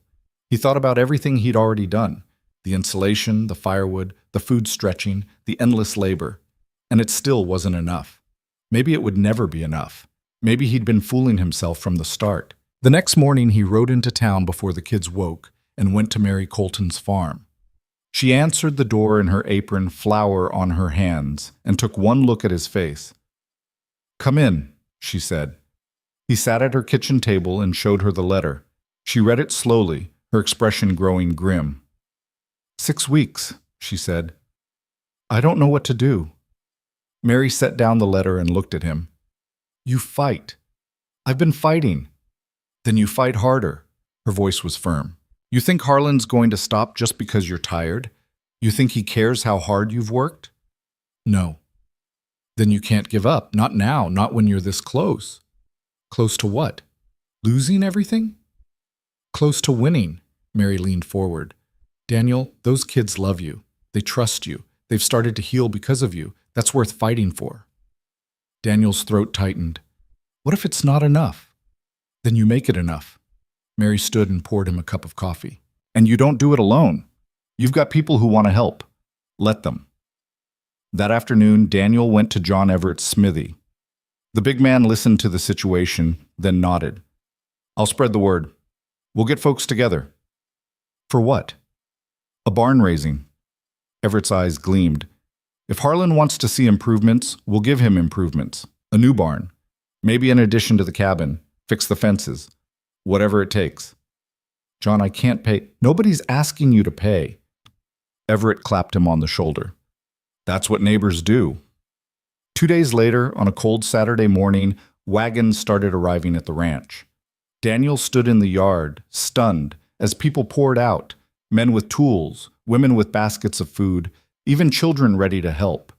S1: He thought about everything he'd already done. The insulation, the firewood, the food stretching, the endless labor. And it still wasn't enough. Maybe it would never be enough. Maybe he'd been fooling himself from the start. The next morning he rode into town before the kids woke and went to Mary Colton's farm. She answered the door in her apron, flour on her hands, and took one look at his face. Come in, she said. He sat at her kitchen table and showed her the letter. She read it slowly, her expression growing grim. 6 weeks, she said. I don't know what to do. Mary set down the letter and looked at him. You fight. I've been fighting. Then you fight harder. Her voice was firm. You think Harlan's going to stop just because you're tired? You think he cares how hard you've worked? No. Then you can't give up. Not now, not when you're this close. Close to what? Losing everything? Close to winning. Mary leaned forward. Daniel, those kids love you. They trust you. They've started to heal because of you. That's worth fighting for. Daniel's throat tightened. What if it's not enough? Then you make it enough. Mary stood and poured him a cup of coffee. And you don't do it alone. You've got people who want to help. Let them. That afternoon, Daniel went to John Everett's smithy. The big man listened to the situation, then nodded. I'll spread the word. We'll get folks together. For what? A barn raising. Everett's eyes gleamed. If Harlan wants to see improvements, we'll give him improvements. A new barn. Maybe an addition to the cabin. Fix the fences. Whatever it takes. John, I can't pay. Nobody's asking you to pay. Everett clapped him on the shoulder. That's what neighbors do. 2 days later, on a cold Saturday morning, wagons started arriving at the ranch. Daniel stood in the yard, stunned, as people poured out, men with tools, women with baskets of food, even children ready to help.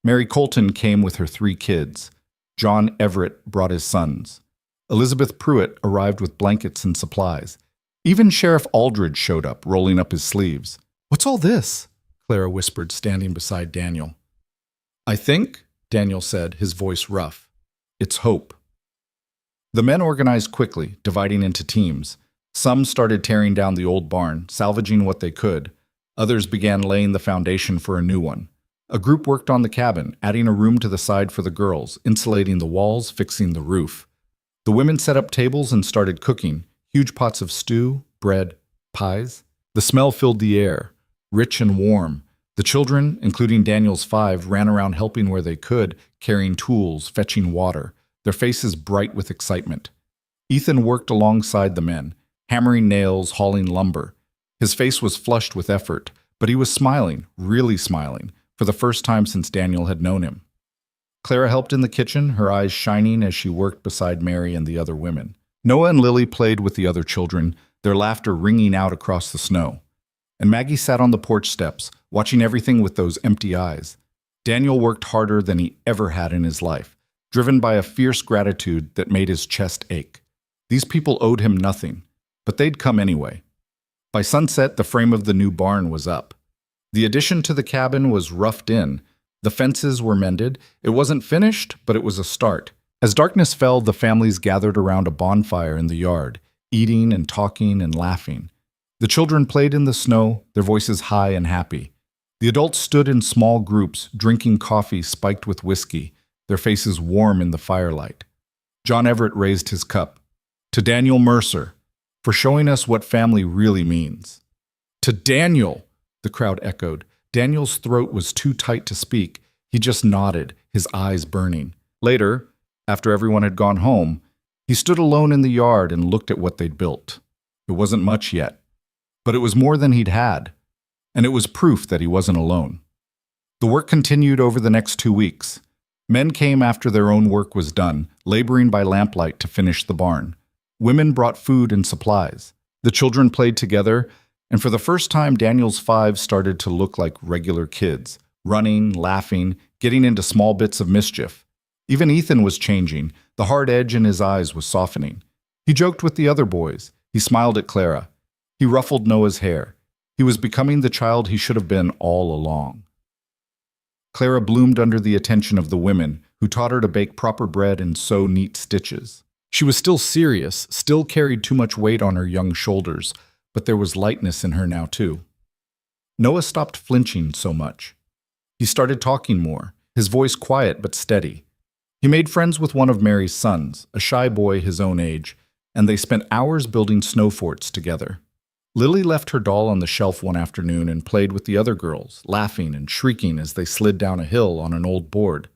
S1: Mary Colton came with her 3 kids. John Everett brought his sons. Elizabeth Pruitt arrived with blankets and supplies. Even Sheriff Aldridge showed up, rolling up his sleeves. What's all this? Clara whispered, standing beside Daniel. I think, Daniel said, his voice rough, it's hope. The men organized quickly, dividing into teams. Some started tearing down the old barn, salvaging what they could. Others began laying the foundation for a new one. A group worked on the cabin, adding a room to the side for the girls, insulating the walls, fixing the roof. The women set up tables and started cooking, huge pots of stew, bread, pies. The smell filled the air, rich and warm. The children, including Daniel's 5, ran around helping where they could, carrying tools, fetching water, their faces bright with excitement. Ethan worked alongside the men, hammering nails, hauling lumber. His face was flushed with effort, but he was smiling, really smiling, for the first time since Daniel had known him. Clara helped in the kitchen, her eyes shining as she worked beside Mary and the other women. Noah and Lily played with the other children, their laughter ringing out across the snow. And Maggie sat on the porch steps, watching everything with those empty eyes. Daniel worked harder than he ever had in his life, driven by a fierce gratitude that made his chest ache. These people owed him nothing, but they'd come anyway. By sunset, the frame of the new barn was up. The addition to the cabin was roughed in. The fences were mended. It wasn't finished, but it was a start. As darkness fell, the families gathered around a bonfire in the yard, eating and talking and laughing. The children played in the snow, their voices high and happy. The adults stood in small groups, drinking coffee spiked with whiskey, their faces warm in the firelight. John Everett raised his cup. To Daniel Mercer, for showing us what family really means. To Daniel, the crowd echoed. Daniel's throat was too tight to speak. He just nodded, his eyes burning. Later, after everyone had gone home, he stood alone in the yard and looked at what they'd built. It wasn't much yet, but it was more than he'd had, and it was proof that he wasn't alone. The work continued over the next 2 weeks. Men came after their own work was done, laboring by lamplight to finish the barn. Women brought food and supplies. The children played together, and for the first time, Daniel's 5 started to look like regular kids, running, laughing, getting into small bits of mischief. Even Ethan was changing. The hard edge in his eyes was softening. He joked with the other boys. He smiled at Clara. He ruffled Noah's hair. He was becoming the child he should have been all along. Clara bloomed under the attention of the women, who taught her to bake proper bread and sew neat stitches. She was still serious, still carried too much weight on her young shoulders, but there was lightness in her now too. Noah stopped flinching so much. He started talking more, his voice quiet but steady. He made friends with one of Mary's sons, a shy boy his own age, and they spent hours building snow forts together. Lily left her doll on the shelf one afternoon and played with the other girls, laughing and shrieking as they slid down a hill on an old board.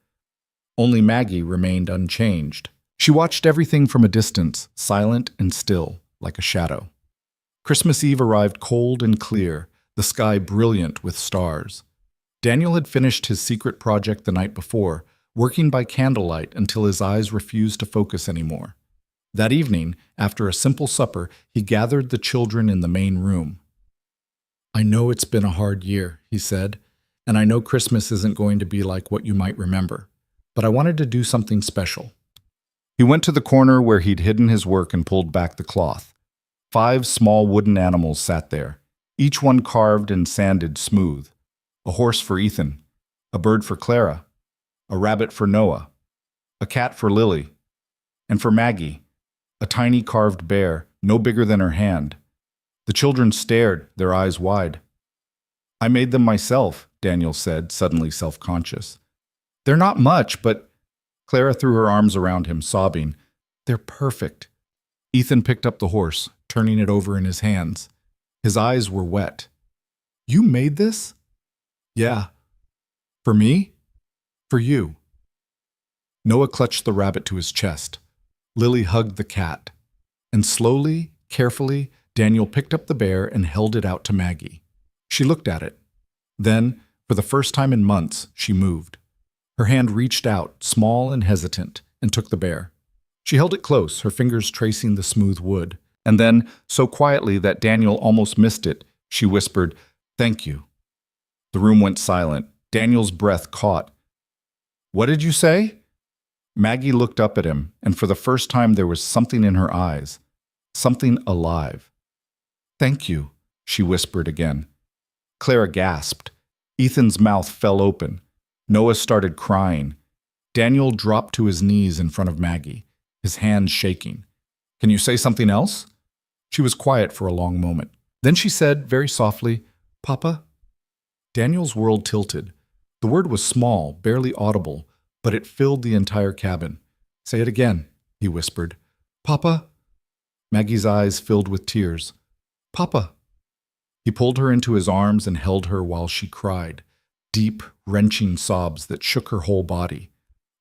S1: Only Maggie remained unchanged. She watched everything from a distance, silent and still, like a shadow. Christmas Eve arrived cold and clear, the sky brilliant with stars. Daniel had finished his secret project the night before, working by candlelight until his eyes refused to focus anymore. That evening, after a simple supper, he gathered the children in the main room. "I know it's been a hard year," he said, "and I know Christmas isn't going to be like what you might remember, but I wanted to do something special." He went to the corner where he'd hidden his work and pulled back the cloth. 5 small wooden animals sat there, each one carved and sanded smooth. A horse for Ethan, a bird for Clara, a rabbit for Noah, a cat for Lily, and for Maggie, a tiny carved bear, no bigger than her hand. The children stared, their eyes wide. "I made them myself," Daniel said, suddenly self-conscious. "They're not much, but—" Clara threw her arms around him, sobbing. "They're perfect." Ethan picked up the horse, turning it over in his hands. His eyes were wet. "You made this?" "Yeah." "For me?" "For you." Noah clutched the rabbit to his chest. Lily hugged the cat. And slowly, carefully, Daniel picked up the bear and held it out to Maggie. She looked at it. Then, for the first time in months, she moved. Her hand reached out, small and hesitant, and took the bear. She held it close, her fingers tracing the smooth wood. And then, so quietly that Daniel almost missed it, she whispered, "Thank you." The room went silent. Daniel's breath caught. "What did you say?" Maggie looked up at him, and for the first time there was something in her eyes, something alive. "Thank you," she whispered again. Clara gasped. Ethan's mouth fell open. Noah started crying. Daniel dropped to his knees in front of Maggie, his hands shaking. "Can you say something else?" She was quiet for a long moment. Then she said, very softly, "Papa?" Daniel's world tilted. The word was small, barely audible, but it filled the entire cabin. "Say it again," he whispered. "Papa?" Maggie's eyes filled with tears. "Papa." He pulled her into his arms and held her while she cried, deep, wrenching sobs that shook her whole body.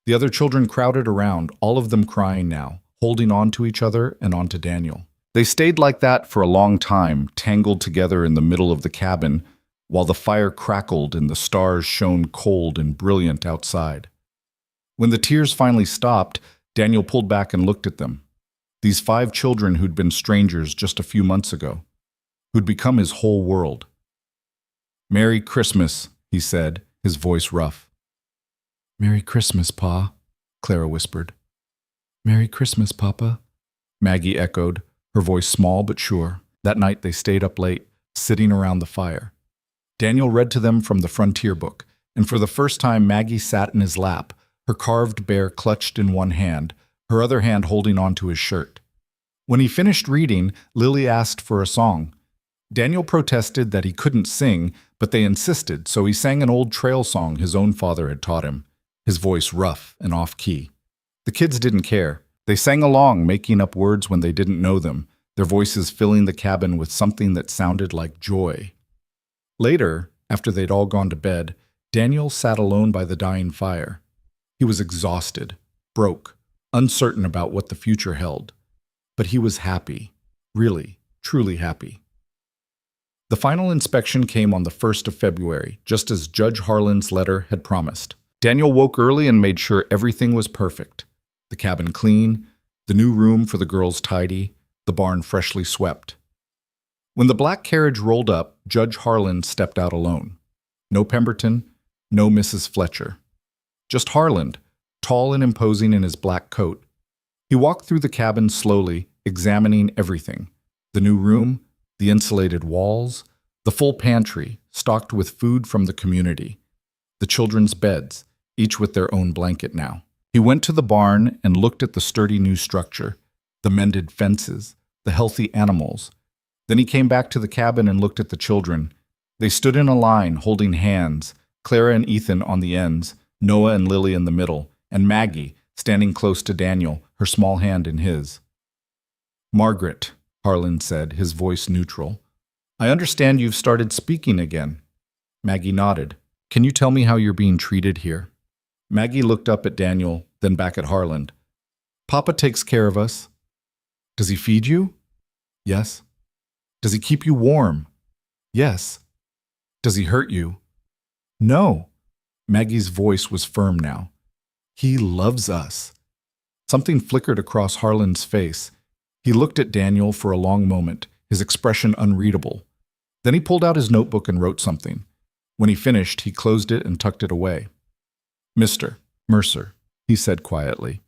S1: The other children crowded around, all of them crying now, holding on to each other and onto Daniel. They stayed like that for a long time, tangled together in the middle of the cabin, while the fire crackled and the stars shone cold and brilliant outside. When the tears finally stopped, Daniel pulled back and looked at them. These 5 children who'd been strangers just a few months ago, who'd become his whole world. "Merry Christmas," he said, his voice rough. "Merry Christmas, Pa," Clara whispered. "Merry Christmas, Papa," Maggie echoed, her voice small but sure. That night they stayed up late, sitting around the fire. Daniel read to them from the frontier book, and for the first time Maggie sat in his lap, her carved bear clutched in one hand, her other hand holding onto his shirt. When he finished reading, Lily asked for a song. Daniel protested that he couldn't sing, but they insisted, so he sang an old trail song his own father had taught him, his voice rough and off-key. The kids didn't care. They sang along, making up words when they didn't know them, their voices filling the cabin with something that sounded like joy. Later, after they'd all gone to bed, Daniel sat alone by the dying fire. He was exhausted, broke, uncertain about what the future held. But he was happy, really, truly happy. The final inspection came on the 1st of February, just as Judge Harlan's letter had promised. Daniel woke early and made sure everything was perfect. The cabin clean, the new room for the girls tidy, the barn freshly swept. When the black carriage rolled up, Judge Harlan stepped out alone. No Pemberton, no Mrs. Fletcher. Just Harlan, tall and imposing in his black coat. He walked through the cabin slowly, examining everything. The new room, the insulated walls, the full pantry, stocked with food from the community. The children's beds, each with their own blanket now. He went to the barn and looked at the sturdy new structure, the mended fences, the healthy animals. Then he came back to the cabin and looked at the children. They stood in a line, holding hands, Clara and Ethan on the ends, Noah and Lily in the middle, and Maggie, standing close to Daniel, her small hand in his. "Margaret," Harlan said, his voice neutral, "I understand you've started speaking again." Maggie nodded. "Can you tell me how you're being treated here?" Maggie looked up at Daniel, then back at Harlan. "Papa takes care of us." "Does he feed you?" "Yes." "Does he keep you warm?" "Yes." "Does he hurt you?" "No." Maggie's voice was firm now. "He loves us." Something flickered across Harlan's face. He looked at Daniel for a long moment, his expression unreadable. Then he pulled out his notebook and wrote something. When he finished, he closed it and tucked it away. "Mr. Mercer," he said quietly,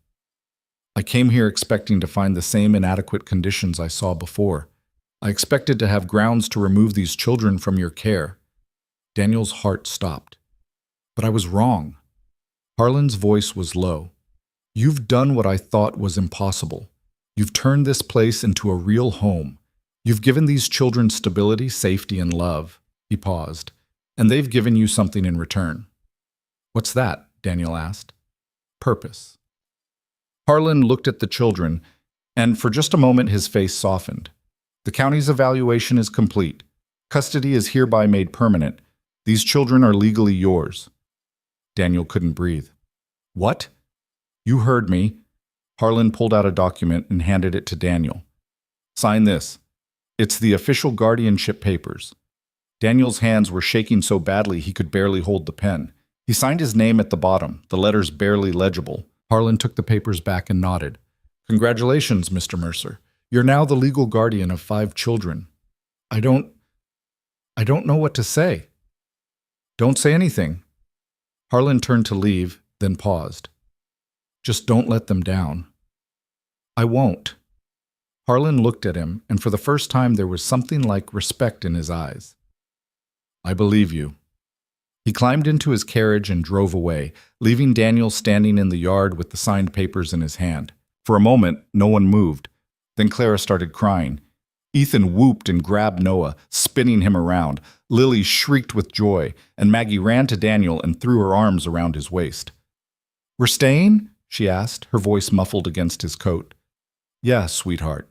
S1: "I came here expecting to find the same inadequate conditions I saw before. I expected to have grounds to remove these children from your care." Daniel's heart stopped. "But I was wrong." Harlan's voice was low. "You've done what I thought was impossible. You've turned this place into a real home. You've given these children stability, safety, and love." He paused. "And they've given you something in return." "What's that?" Daniel asked. "Purpose." Harlan looked at the children, and for just a moment his face softened. "The county's evaluation is complete. Custody is hereby made permanent. These children are legally yours." Daniel couldn't breathe. "What?" "You heard me." Harlan pulled out a document and handed it to Daniel. "Sign this. It's the official guardianship papers." Daniel's hands were shaking so badly he could barely hold the pen. He signed his name at the bottom, the letters barely legible. Harlan took the papers back and nodded. "Congratulations, Mr. Mercer. You're now the legal guardian of 5 children." I don't know what to say." "Don't say anything." Harlan turned to leave, then paused. "Just don't let them down." "I won't." Harlan looked at him, and for the first time there was something like respect in his eyes. "I believe you." He climbed into his carriage and drove away, leaving Daniel standing in the yard with the signed papers in his hand. For a moment, no one moved. Then Clara started crying. Ethan whooped and grabbed Noah, spinning him around. Lily shrieked with joy, and Maggie ran to Daniel and threw her arms around his waist. "We're staying?" she asked, her voice muffled against his coat. "Yeah, sweetheart."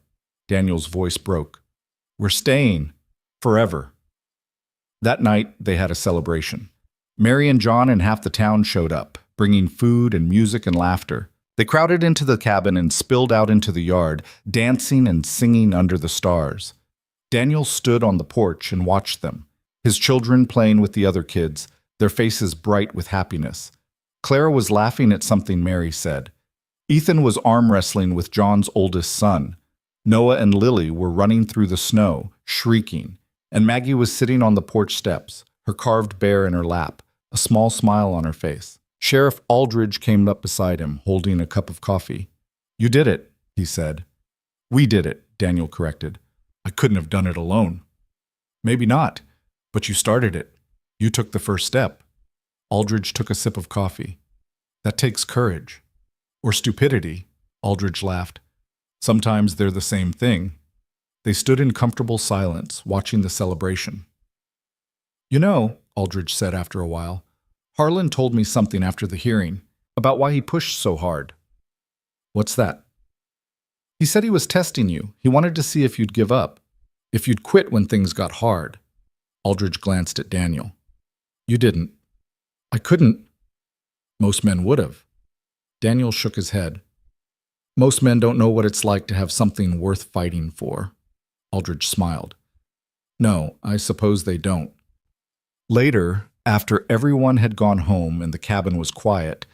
S1: Daniel's voice broke. "We're staying. Forever." That night, they had a celebration. Mary and John and half the town showed up, bringing food and music and laughter. They crowded into the cabin and spilled out into the yard, dancing and singing under the stars. Daniel stood on the porch and watched them, his children playing with the other kids, their faces bright with happiness. Clara was laughing at something Mary said. Ethan was arm wrestling with John's oldest son. Noah and Lily were running through the snow, shrieking, and Maggie was sitting on the porch steps, her carved bear in her lap, a small smile on her face. Sheriff Aldridge came up beside him, holding a cup of coffee. "You did it," he said. "We did it," Daniel corrected. "I couldn't have done it alone." "Maybe not, but you started it. You took the first step." Aldridge took a sip of coffee. "That takes courage." "Or stupidity," Aldridge laughed. "Sometimes they're the same thing." They stood in comfortable silence, watching the celebration. "You know," Aldridge said after a while, "Harlan told me something after the hearing, about why he pushed so hard." "What's that?" He said he was testing you. He wanted to see if you'd give up, if you'd quit when things got hard. Aldridge glanced at Daniel. You didn't. I couldn't. Most men would have. Daniel shook his head. Most men don't know what it's like to have something worth fighting for. Aldridge smiled. No, I suppose they don't. Later, after everyone had gone home and the cabin was quiet,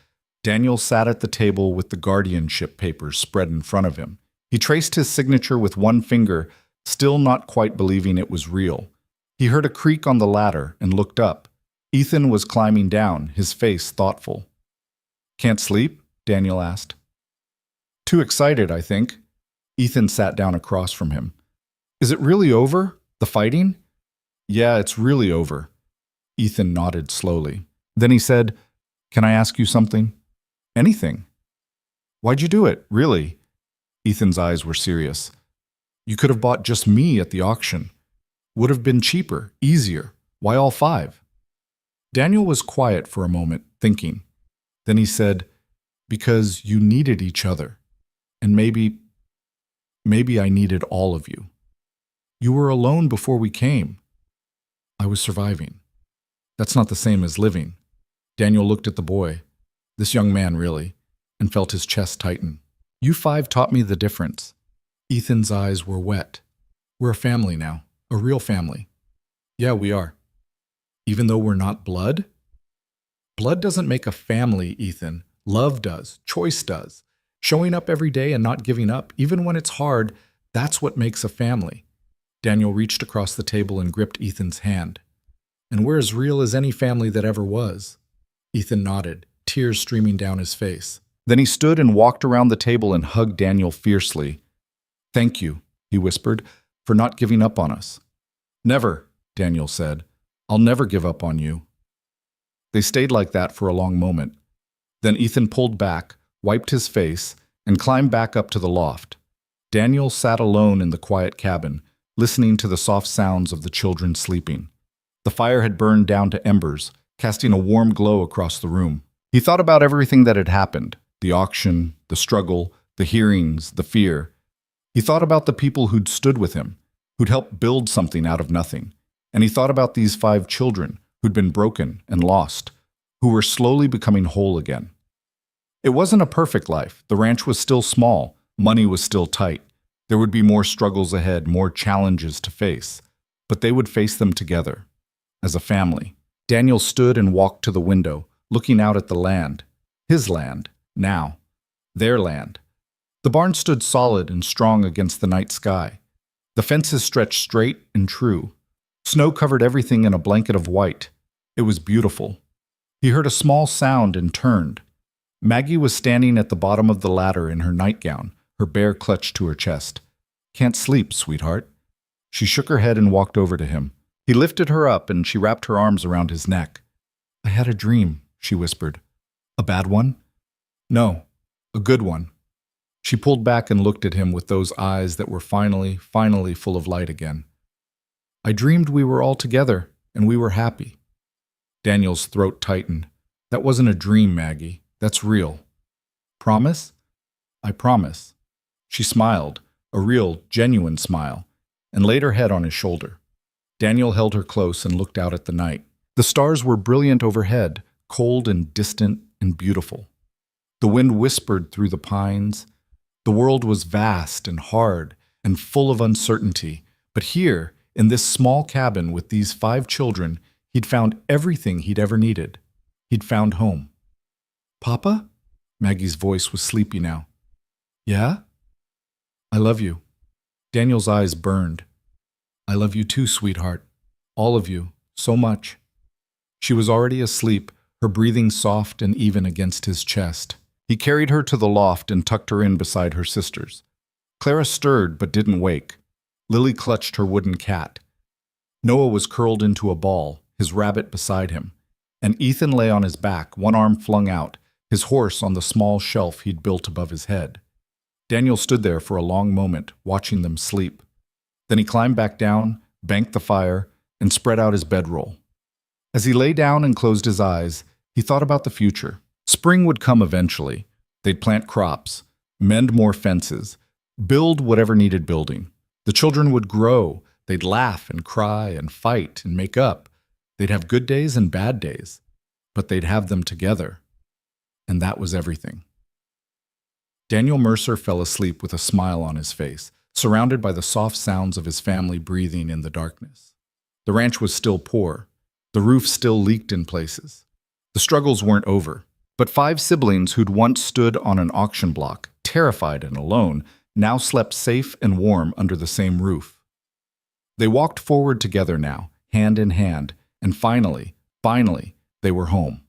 S1: Daniel sat at the table with the guardianship papers spread in front of him. He traced his signature with one finger, still not quite believing it was real. He heard a creak on the ladder and looked up. Ethan was climbing down, his face thoughtful. Can't sleep? Daniel asked. Too excited, I think. Ethan sat down across from him. Is it really over? The fighting? Yeah, it's really over. Ethan nodded slowly. Then he said, Can I ask you something? Anything. Why'd you do it, really? Ethan's eyes were serious. You could have bought just me at the auction. Would have been cheaper, easier. Why all 5? Daniel was quiet for a moment, thinking. Then he said, Because you needed each other. And maybe I needed all of you. You were alone before we came. I was surviving. That's not the same as living. Daniel looked at the boy, this young man really, and felt his chest tighten. You 5 taught me the difference. Ethan's eyes were wet. We're a family now, a real family. Yeah, we are. Even though we're not blood? Blood doesn't make a family, Ethan. Love does. Choice does. Showing up every day and not giving up, even when it's hard, that's what makes a family. Daniel reached across the table and gripped Ethan's hand. And we're as real as any family that ever was. Ethan nodded, tears streaming down his face. Then he stood and walked around the table and hugged Daniel fiercely. Thank you, he whispered, for not giving up on us. Never, Daniel said. I'll never give up on you. They stayed like that for a long moment. Then Ethan pulled back, wiped his face, and climbed back up to the loft. Daniel sat alone in the quiet cabin, listening to the soft sounds of the children sleeping. The fire had burned down to embers, casting a warm glow across the room. He thought about everything that had happened, the auction, the struggle, the hearings, the fear. He thought about the people who'd stood with him, who'd helped build something out of nothing. And he thought about these 5 children who'd been broken and lost, who were slowly becoming whole again. It wasn't a perfect life. The ranch was still small. Money was still tight. There would be more struggles ahead, more challenges to face. But they would face them together, as a family. Daniel stood and walked to the window, looking out at the land. His land, now. Their land. The barn stood solid and strong against the night sky. The fences stretched straight and true. Snow covered everything in a blanket of white. It was beautiful. He heard a small sound and turned. Maggie was standing at the bottom of the ladder in her nightgown, her bear clutched to her chest. Can't sleep, sweetheart. She shook her head and walked over to him. He lifted her up and she wrapped her arms around his neck. I had a dream, she whispered. A bad one? No, a good one. She pulled back and looked at him with those eyes that were finally full of light again. I dreamed we were all together and we were happy. Daniel's throat tightened. That wasn't a dream, Maggie. That's real. Promise? I promise. She smiled, a real, genuine smile, and laid her head on his shoulder. Daniel held her close and looked out at the night. The stars were brilliant overhead, cold and distant and beautiful. The wind whispered through the pines. The world was vast and hard and full of uncertainty, but here, in this small cabin with these 5 children, he'd found everything he'd ever needed. He'd found home. Papa? Maggie's voice was sleepy now. Yeah? I love you. Daniel's eyes burned. I love you too, sweetheart. All of you, so much. She was already asleep, her breathing soft and even against his chest. He carried her to the loft and tucked her in beside her sisters. Clara stirred but didn't wake. Lily clutched her wooden cat. Noah was curled into a ball, his rabbit beside him, and Ethan lay on his back, one arm flung out, his horse on the small shelf he'd built above his head. Daniel stood there for a long moment, watching them sleep. Then he climbed back down, banked the fire, and spread out his bedroll. As he lay down and closed his eyes, he thought about the future. Spring would come eventually. They'd plant crops, mend more fences, Build whatever needed building. The children would grow. They'd laugh and cry and fight and make up. They'd have good days and bad days, but they'd have them together. And that was everything. Daniel Mercer fell asleep with a smile on his face, surrounded by the soft sounds of his family breathing in the darkness. The ranch was still poor. The roof still leaked in places. The struggles weren't over. But 5 siblings who'd once stood on an auction block, terrified and alone, now slept safe and warm under the same roof. They walked forward together now, hand in hand, and finally, they were home.